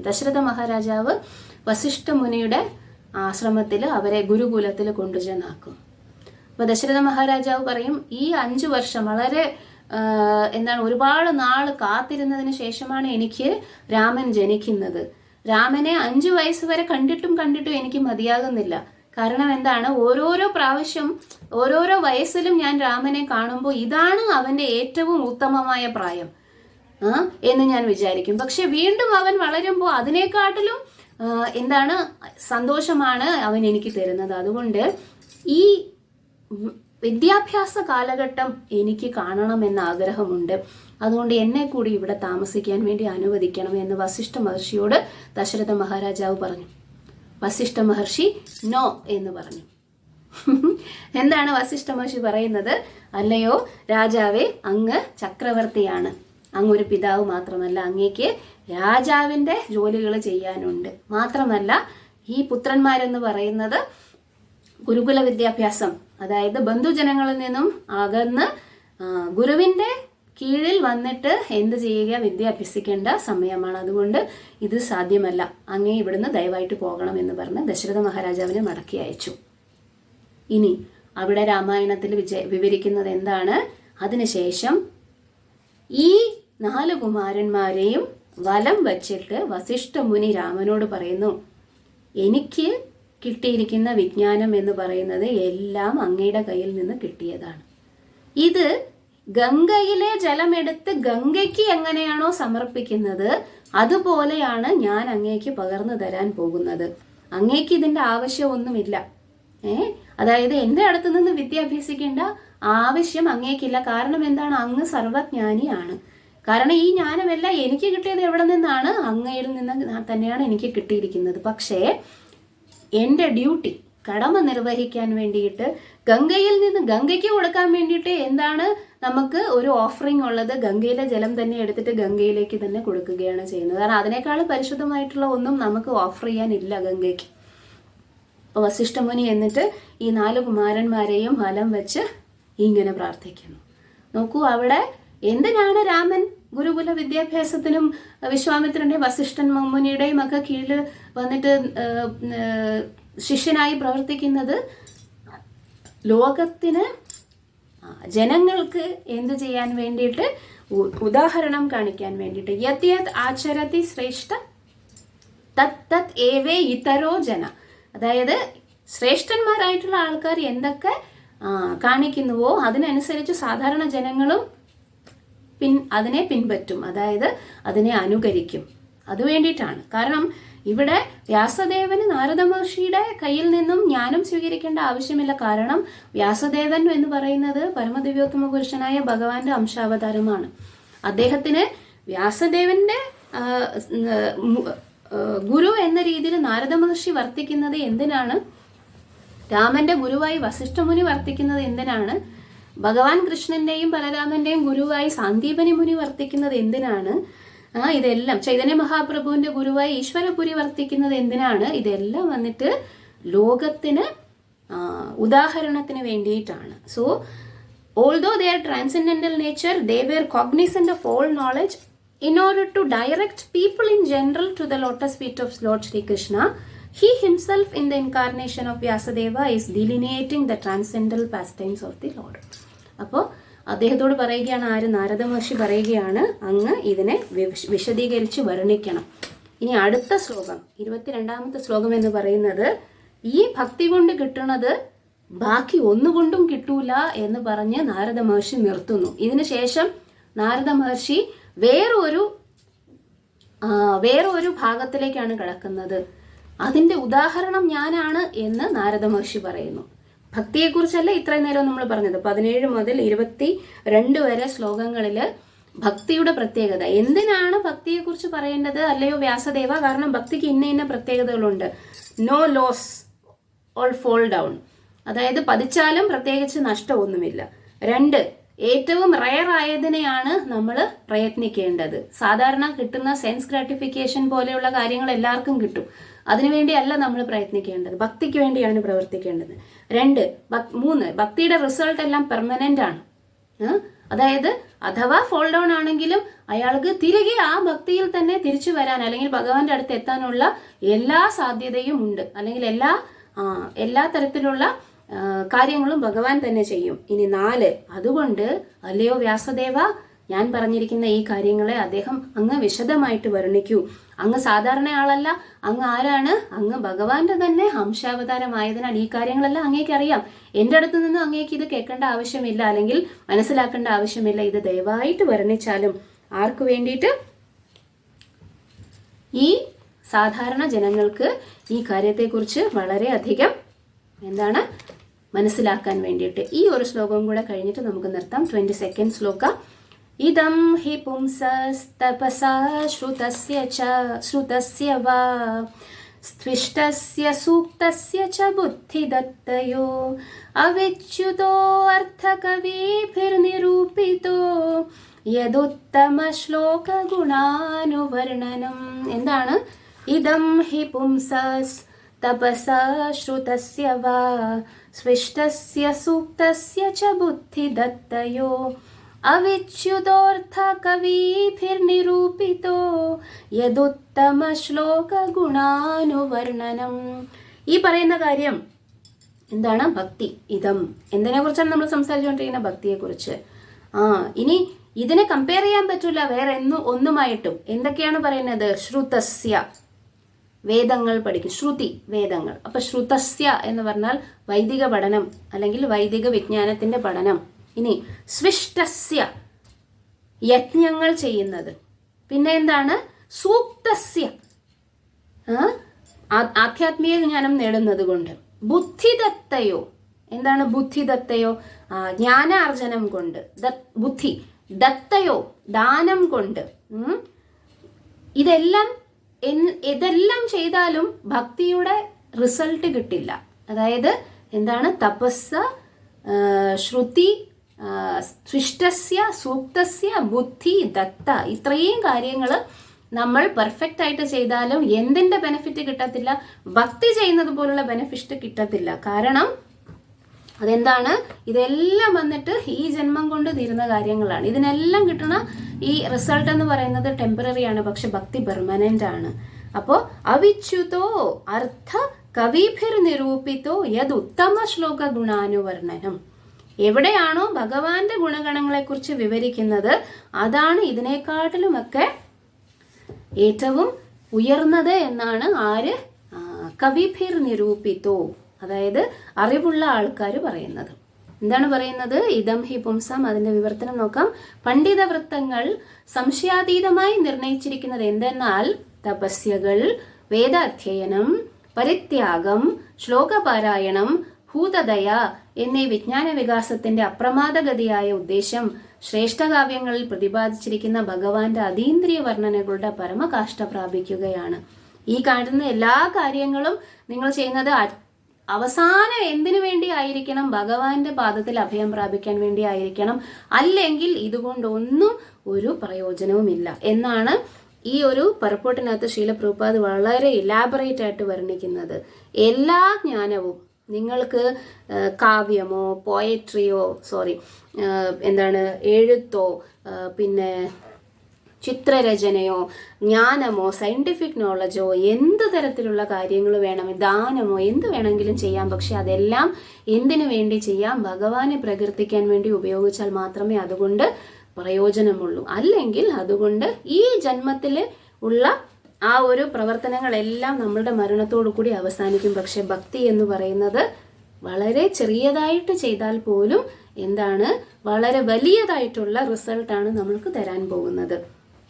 S1: ദശരഥ മഹാരാജാവ് വസിഷ്ഠ മുനിയുടെ ആശ്രമത്തിൽ അവരെ ഗുരുകുലത്തിൽ കൊണ്ടുചെന്നാക്കും. അപ്പോൾ ദശരഥ മഹാരാജാവ് പറയും, ഈ 5 വർഷം വളരെ ഒരുപാട് നാൾ കാത്തിരുന്നതിന് ശേഷമാണ് എനിക്ക് രാമൻ ജനിക്കുന്നത്. രാമനെ 5 വയസ്സ് വരെ കണ്ടിട്ടും എനിക്ക് മതിയാകുന്നില്ല. കാരണം എന്താണ്? ഓരോരോ പ്രാവശ്യം ഓരോരോ വയസ്സിലും ഞാൻ രാമനെ കാണുമ്പോൾ ഇതാണ് അവൻ്റെ ഏറ്റവും ഉത്തമമായ പ്രായം എന്ന് ഞാൻ വിചാരിക്കും. പക്ഷെ വീണ്ടും അവൻ വളരുമ്പോൾ അതിനേക്കാട്ടിലും സന്തോഷമാണ് അവൻ എനിക്ക് തരുന്നത്. അതുകൊണ്ട് ഈ വിദ്യാഭ്യാസ കാലഘട്ടം എനിക്ക് കാണണമെന്ന ആഗ്രഹമുണ്ട്. അതുകൊണ്ട് എന്നെ കൂടി ഇവിടെ താമസിക്കാൻ വേണ്ടി അനുവദിക്കണം എന്ന് വസിഷ്ഠ മഹർഷിയോട് ദശരഥ മഹാരാജാവ് പറഞ്ഞു. വസിഷ്ഠ മഹർഷി നോ എന്ന് പറഞ്ഞു. എന്താണ് വസിഷ്ഠ മഹർഷി പറയുന്നത്? അല്ലയോ രാജാവേ, അങ്ങ് ചക്രവർത്തിയാണ്. അങ്ങൊരു പിതാവ് മാത്രമല്ല, അങ്ങേക്ക് രാജാവിൻ്റെ ജോലികൾ ചെയ്യാനുണ്ട്. മാത്രമല്ല ഈ പുത്രന്മാരെന്ന് പറയുന്നത് ഗുരുകുല വിദ്യാഭ്യാസം, അതായത് ബന്ധുജനങ്ങളിൽ നിന്നും അകന്ന് ഗുരുവിൻ്റെ കീഴിൽ വന്നിട്ട് എന്ത് ചെയ്യുക? വിദ്യ അഭ്യസിക്കേണ്ട സമയമാണ്. അതുകൊണ്ട് ഇത് സാധ്യമല്ല. അങ്ങേ ഇവിടുന്ന് ദയവായിട്ട് പോകണം എന്ന് പറഞ്ഞ് ദശരഥ മഹാരാജാവിനെ മടക്കി അയച്ചു. ഇനി അവിടെ രാമായണത്തിൽ വിവരിക്കുന്നത് എന്താണ്? അതിനുശേഷം ഈ 4 കുമാരന്മാരെയും വലം വച്ചിട്ട് വസിഷ്ഠ മുനി രാമനോട് പറയുന്നു, എനിക്ക് കിട്ടിയിരിക്കുന്ന വിജ്ഞാനം എന്ന് പറയുന്നത് എല്ലാം അങ്ങയുടെ കയ്യിൽ നിന്ന് കിട്ടിയതാണ്. ഇത് ഗംഗയിലെ ജലമെടുത്ത് ഗംഗയ്ക്ക് എങ്ങനെയാണോ സമർപ്പിക്കുന്നത് അതുപോലെയാണ് ഞാൻ അങ്ങേക്ക് പകർന്നു തരാൻ പോകുന്നത്. അങ്ങേക്ക് ഇതിന്റെ ആവശ്യമൊന്നുമില്ല. അതായത് എൻ്റെ അടുത്ത് നിന്ന് വിദ്യ അഭ്യസിക്കേണ്ട ആവശ്യം അങ്ങേക്കില്ല. കാരണം എന്താണ്? അങ്ങ് സർവജ്ഞാനിയാണ്. കാരണം ഈ ജ്ഞാനമെല്ലാം എനിക്ക് കിട്ടിയത് എവിടെ നിന്നാണ്? അങ്ങയിൽ നിന്ന് തന്നെയാണ് എനിക്ക് കിട്ടിയിരിക്കുന്നത്. പക്ഷേ എൻ്റെ ഡ്യൂട്ടി, കടമ നിർവഹിക്കാൻ വേണ്ടിയിട്ട് ഗംഗയിൽ നിന്ന് ഗംഗയ്ക്ക് കൊടുക്കാൻ വേണ്ടിയിട്ട് എന്താണ് നമുക്ക് ഒരു ഓഫറിംഗ് ഉള്ളത്? ഗംഗയിലെ ജലം തന്നെ എടുത്തിട്ട് ഗംഗയിലേക്ക് തന്നെ കൊടുക്കുകയാണ് ചെയ്യുന്നത്. കാരണം അതിനേക്കാളും പരിശുദ്ധമായിട്ടുള്ള ഒന്നും നമുക്ക് ഓഫർ ചെയ്യാനില്ല ഗംഗയ്ക്ക്. അപ്പോൾ വസിഷ്ഠമുനി എന്നിട്ട് ഈ 4 കുമാരന്മാരെയും ഫലം വെച്ച് ഇങ്ങനെ പ്രാർത്ഥിക്കുന്നു. നോക്കൂ, അവിടെ എന്തിനാണ് രാമൻ ഗുരുകുല വിദ്യാഭ്യാസത്തിനും വിശ്വാമിത്രന്റെയും വസിഷ്ഠൻ മുനിയുടെയും ഒക്കെ കീഴിൽ വന്നിട്ട് ശിഷ്യനായി പ്രവർത്തിക്കുന്നത്? ലോകത്തിന്, ജനങ്ങൾക്ക് എന്ത് ചെയ്യാൻ വേണ്ടിയിട്ട്? ഉദാഹരണം കാണിക്കാൻ വേണ്ടിയിട്ട്. യത് യത് ആചരതി ശ്രേഷ്ഠ തത് തത് ഏവേ ഇതരോ ജന. അതായത് ശ്രേഷ്ഠന്മാരായിട്ടുള്ള ആൾക്കാർ എന്തൊക്കെ കാണിക്കുന്നുവോ അതിനനുസരിച്ച് സാധാരണ ജനങ്ങളും അതിനെ പിൻപറ്റും, അതായത് അതിനെ അനുകരിക്കും. അതുവേണ്ടിയിട്ടാണ്. കാരണം ഇവിടെ വ്യാസദേവന് നാരദ മഹർഷിയുടെ കയ്യിൽ നിന്നും ജ്ഞാനം സ്വീകരിക്കേണ്ട ആവശ്യമില്ല. കാരണം വ്യാസദേവൻ എന്ന് പറയുന്നത് പരമദിവ്യോത്തമ പുരുഷനായ ഭഗവാന്റെ അംശാവതാരമാണ്. അദ്ദേഹത്തിന് വ്യാസദേവന്റെ ഗുരു എന്ന രീതിയിൽ നാരദ മഹർഷി വർത്തിക്കുന്നത് എന്തിനാണ്? രാമന്റെ ഗുരുവായി വസിഷ്ഠമുനി വർത്തിക്കുന്നത് എന്തിനാണ്? ഭഗവാൻ കൃഷ്ണന്റെയും ബലരാമന്റെയും ഗുരുവായി സാന്ദീപനി മുനി വർത്തിക്കുന്നത് എന്തിനാണ്? ഇതെല്ലാം ചൈതന്യ മഹാപ്രഭുവിന്റെ ഗുരുവായി ഈശ്വരപുരി വർത്തിക്കുന്നത് എന്തിനാണ്? ഇതെല്ലാം വന്നിട്ട് ലോകത്തിന് ഉദാഹരണത്തിന് വേണ്ടിയിട്ടാണ്. So although their transcendental nature, they were cognizant of all knowledge in order to direct people in general to the lotus feet of Lord Sri Krishna. He himself in the incarnation of Vyasadeva is delineating the transcendental pastimes of the Lord. അപ്പോൾ അദ്ദേഹത്തോട് പറയുകയാണ്, നാരദ മഹർഷി പറയുകയാണ്, അങ്ങ് ഇതിനെ വിശദീകരിച്ച് വർണ്ണിക്കണം. ഇനി അടുത്ത ശ്ലോകം, 22ാമത്തെ ശ്ലോകം എന്ന് പറയുന്നത്, ഈ ഭക്തി കൊണ്ട് കിട്ടുന്നത് ബാക്കി ഒന്നുകൊണ്ടും കിട്ടൂല എന്ന് പറഞ്ഞ് നാരദ മഹർഷി നിർത്തുന്നു. ഇതിനു ശേഷം നാരദ മഹർഷി വേറൊരു ഭാഗത്തിലേക്കാണ് കിടക്കുന്നത്. അതിന്റെ ഉദാഹരണം ഞാനാണ് എന്ന് നാരദ മഹർഷി പറയുന്നു. ഭക്തിയെക്കുറിച്ചല്ല ഇത്രയും നേരം നമ്മൾ പറഞ്ഞത്. 17 മുതൽ 22 വരെ ശ്ലോകങ്ങളിൽ ഭക്തിയുടെ പ്രത്യേകത, എന്തിനാണ് ഭക്തിയെക്കുറിച്ച് പറയേണ്ടത്? അല്ലയോ വ്യാസദേവ, കാരണം ഭക്തിക്ക് ഇന്ന പ്രത്യേകതകളുണ്ട്. No loss all fall down, അതായത് പതിച്ചാലും പ്രത്യേകിച്ച് നഷ്ടമൊന്നുമില്ല. 2, ഏറ്റവും റയർ ആയതിനെയാണ് നമ്മൾ പ്രയത്നിക്കേണ്ടത്. സാധാരണ കിട്ടുന്ന സെൻസ് ഗ്രാറ്റിഫിക്കേഷൻ പോലെയുള്ള കാര്യങ്ങൾ എല്ലാവർക്കും കിട്ടും. അതിനുവേണ്ടിയല്ല നമ്മൾ പ്രയത്നിക്കേണ്ടത്, ഭക്തിക്ക് വേണ്ടിയാണ് പ്രവർത്തിക്കേണ്ടത്. 3, ഭക്തിയുടെ റിസൾട്ട് എല്ലാം പെർമനന്റ് ആണ്. അതായത് അഥവാ ഫോൾ ഡൗൺ ആണെങ്കിലും അയാൾക്ക് തിരികെ ആ ഭക്തിയിൽ തന്നെ തിരിച്ചു വരാൻ, അല്ലെങ്കിൽ ഭഗവാന്റെ അടുത്ത് എത്താനുള്ള എല്ലാ സാധ്യതയും ഉണ്ട്. അല്ലെങ്കിൽ എല്ലാ തരത്തിലുള്ള കാര്യങ്ങളും ഭഗവാൻ തന്നെ ചെയ്യും. ഇനി 4, അതുകൊണ്ട് അല്ലയോ വ്യാസദേവ, ഞാൻ പറഞ്ഞിരിക്കുന്ന ഈ കാര്യങ്ങളെ അങ്ങ് വിശദമായിട്ട് വർണ്ണിക്കൂ. അങ്ങ് സാധാരണ ആളല്ല, അങ്ങ് ആരാണ്? അങ്ങ് ഭഗവാന്റെ തന്നെ അംശാവതാരമായതിനാൽ ഈ കാര്യങ്ങളെല്ലാം അങ്ങേക്ക് അറിയാം. എൻ്റെ അടുത്ത് നിന്ന് അങ്ങേക്ക് ഇത് കേൾക്കേണ്ട ആവശ്യമില്ല, അല്ലെങ്കിൽ മനസ്സിലാക്കേണ്ട ആവശ്യമില്ല. ഇത് ദയവായിട്ട് വർണ്ണിച്ചാലും. ആർക്ക് വേണ്ടിയിട്ട്? ഈ സാധാരണ ജനങ്ങൾക്ക് ഈ കാര്യത്തെക്കുറിച്ച് വളരെയധികം മനസ്സിലാക്കാൻ വേണ്ടിയിട്ട്. ഈ ഒരു ശ്ലോകം കൂടെ കഴിഞ്ഞിട്ട് നമുക്ക് നിർത്താം. 22nd Shloka. ഇദം ഹി പുംസസ്തപസാ ശ്രുതസ്യ വാ സ്ത്വിഷ്ടസ്യ സൂക്തസ്യ ച ബുദ്ധിദത്തയോ അവിച്യുതോ അർത്ഥകവിഭിർനിരൂപിതോ യദുത്തമ ശ്ലോക ഗുണാനുവർണനം. എന്താണ്? ഇദം ഹി പുംസസ് തപസാ ശ്രുതസ്യ വാ സ്വിഷ്ടസ്യ സൂക്തസ്യ ച ബുദ്ധിദത്തയോ അവിച്യുതോർത്ഥ കവിഭിർനിരൂപിതോ യദുത്തമ ശ്ലോക ഗുണാനുവർണനം. ഈ പറയുന്ന കാര്യം എന്താണ് ഭക്തി? ഇതം എന്തിനെ കുറിച്ചാണ് നമ്മൾ സംസാരിച്ചുകൊണ്ടിരിക്കുന്നത്? ഭക്തിയെക്കുറിച്ച്. ഇനി ഇതിനെ കമ്പയർ ചെയ്യാൻ പറ്റൂല വേറെ ഒന്നുമായിട്ടും. എന്തൊക്കെയാണ് പറയുന്നത്? ശ്രുതസ്യ, വേദങ്ങൾ പഠിക്കും. ശ്രുതി, വേദങ്ങൾ. അപ്പൊ ശ്രുതസ്യ എന്ന് പറഞ്ഞാൽ വൈദിക പഠനം അല്ലെങ്കിൽ വൈദിക വിജ്ഞാനത്തിന്റെ പഠനം. ഇനി സ്വിഷ്ടസ്യ, യജ്ഞങ്ങൾ ചെയ്യുന്നത്. പിന്നെ എന്താണ്? സൂക്തസ്യ, ആധ്യാത്മിക ജ്ഞാനം നേടുന്നത് കൊണ്ട്. ബുദ്ധിദത്തയോ, എന്താണ് ബുദ്ധിദത്തയോ? ജ്ഞാനാർജനം കൊണ്ട്. ബുദ്ധി ദത്തയോ, ദാനം കൊണ്ട്. ഇതെല്ലാം ചെയ്താലും ഭക്തിയുടെ റിസൾട്ട് കിട്ടില്ല. അതായത് എന്താണ്? തപസ്, ശ്രുതി, സൃഷ്ടസ്യ, സൂക്തസ്യ, ബുദ്ധി, ദത്ത, ഇത്രയും കാര്യങ്ങൾ നമ്മൾ പെർഫെക്റ്റ് ആയിട്ട് ചെയ്താലും എന്തിന്റെ ബെനിഫിറ്റ് കിട്ടത്തില്ല? ഭക്തി ചെയ്യുന്നത് പോലുള്ള ബെനിഫിറ്റ് കിട്ടത്തില്ല. കാരണം അതെന്താണ്? ഇതെല്ലാം വന്നിട്ട് ഈ ജന്മം കൊണ്ട് തീരുന്ന കാര്യങ്ങളാണ്. ഇതിനെല്ലാം കിട്ടുന്ന ഈ റിസൾട്ട് എന്ന് പറയുന്നത് ടെമ്പററി ആണ്, പക്ഷെ ഭക്തി പെർമനന്റ് ആണ്. അപ്പോ അവിച്യുതോ അർത്ഥ കവിഭിർ നിരൂപിതോ യത് ഉത്തമ ശ്ലോക ഗുണാനുവർണനം. എവിടെയാണോ ഭഗവാന്റെ ഗുണഗണങ്ങളെ കുറിച്ച് വിവരിക്കുന്നത് അതാണ് ഇതിനേക്കാട്ടിലുമൊക്കെ ഏറ്റവും ഉയർന്നത് എന്നാണ് കവിഭിർ നിരൂപിതോ, അതായത് അറിവുള്ള ആൾക്കാർ പറയുന്നത്. എന്താണ് പറയുന്നത്? ഇതം ഹി പുംസം. അതിന്റെ വിവർത്തനം നോക്കാം. പണ്ഡിത വൃത്തങ്ങൾ സംശയാതീതമായി നിർണയിച്ചിരിക്കുന്നത് എന്തെന്നാൽ തപസ്യകൾ, വേദാധ്യയനം, പരിത്യാഗം, ശ്ലോകപാരായണം, ഭൂതദയ എന്നീ വിജ്ഞാന വികാസത്തിന്റെ അപ്രമാദഗതിയായ ഉദ്ദേശം ശ്രേഷ്ഠകാവ്യങ്ങളിൽ പ്രതിപാദിച്ചിരിക്കുന്ന ഭഗവാന്റെ അതീന്ദ്രിയ വർണ്ണനകളുടെ പരമകാഷ്ഠ പ്രാപിക്കുകയാണ്. ഈ കാണുന്ന എല്ലാ കാര്യങ്ങളും നിങ്ങൾ ചെയ്യുന്നത് അവസാനം എന്തിനു വേണ്ടി ആയിരിക്കണം? ഭഗവാന്റെ പാദത്തിൽ അഭയം പ്രാപിക്കാൻ വേണ്ടി ആയിരിക്കണം. അല്ലെങ്കിൽ ഇതുകൊണ്ടൊന്നും ഒരു പ്രയോജനവുമില്ല എന്നാണ് ഈ ഒരു പർപ്പോട്ടിനകത്ത് ശീല പ്രഭുപാദ് വളരെ ഇലാബറേറ്റ് ആയിട്ട് വർണ്ണിക്കുന്നത്. എല്ലാ ജ്ഞാനവും നിങ്ങൾക്ക് കാവ്യമോ പോയട്രിയോ എഴുത്തോ പിന്നെ ചിത്രരചനയോ ജ്ഞാനമോ സയന്റിഫിക് നോളജോ എന്ത് തരത്തിലുള്ള കാര്യങ്ങൾ വേണം, ദാനമോ എന്ത് വേണമെങ്കിലും ചെയ്യാം. പക്ഷെ അതെല്ലാം എന്തിനു വേണ്ടി ചെയ്യാം? ഭഗവാനെ പ്രകീർത്തിക്കാൻ വേണ്ടി ഉപയോഗിച്ചാൽ മാത്രമേ അതുകൊണ്ട് പ്രയോജനമുള്ളൂ. അല്ലെങ്കിൽ അതുകൊണ്ട് ഈ ജന്മത്തിൽ ഉള്ള ആ ഒരു പ്രവർത്തനങ്ങളെല്ലാം നമ്മളുടെ മരണത്തോടു കൂടി അവസാനിക്കും. പക്ഷെ ഭക്തി എന്ന് പറയുന്നത് വളരെ ചെറിയതായിട്ട് ചെയ്താൽ പോലും വളരെ വലിയതായിട്ടുള്ള റിസൾട്ടാണ് നമ്മൾക്ക് തരാൻ പോകുന്നത്.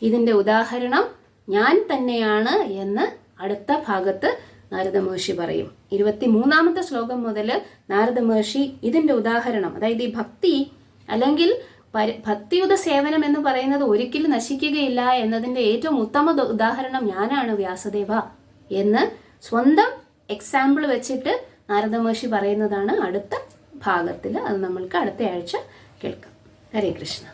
S1: ഇതിന്റെ ഉദാഹരണം ഞാൻ തന്നെയാണ് എന്ന് അടുത്ത ഭാഗത്ത് നാരദ മഹർഷി പറയും. 23ാമത്തെ ശ്ലോകം മുതൽ നാരദ മഹർഷി ഇതിന്റെ ഉദാഹരണം, അതായത് ഈ ഭക്തി അല്ലെങ്കിൽ ഭക്തിയുത സേവനം എന്ന് പറയുന്നത് ഒരിക്കലും നശിക്കുകയില്ല എന്നതിന്റെ ഏറ്റവും ഉത്തമ ഉദാഹരണം ഞാനാണ് വ്യാസദേവ എന്ന് സ്വന്തം എക്സാമ്പിൾ വെച്ചിട്ട് നാരദ മഹർഷി പറയുന്നതാണ് അടുത്ത ഭാഗത്തിൽ. അത് നമ്മൾക്ക് അടുത്ത ആഴ്ച കേൾക്കാം. ഹരേ കൃഷ്ണ.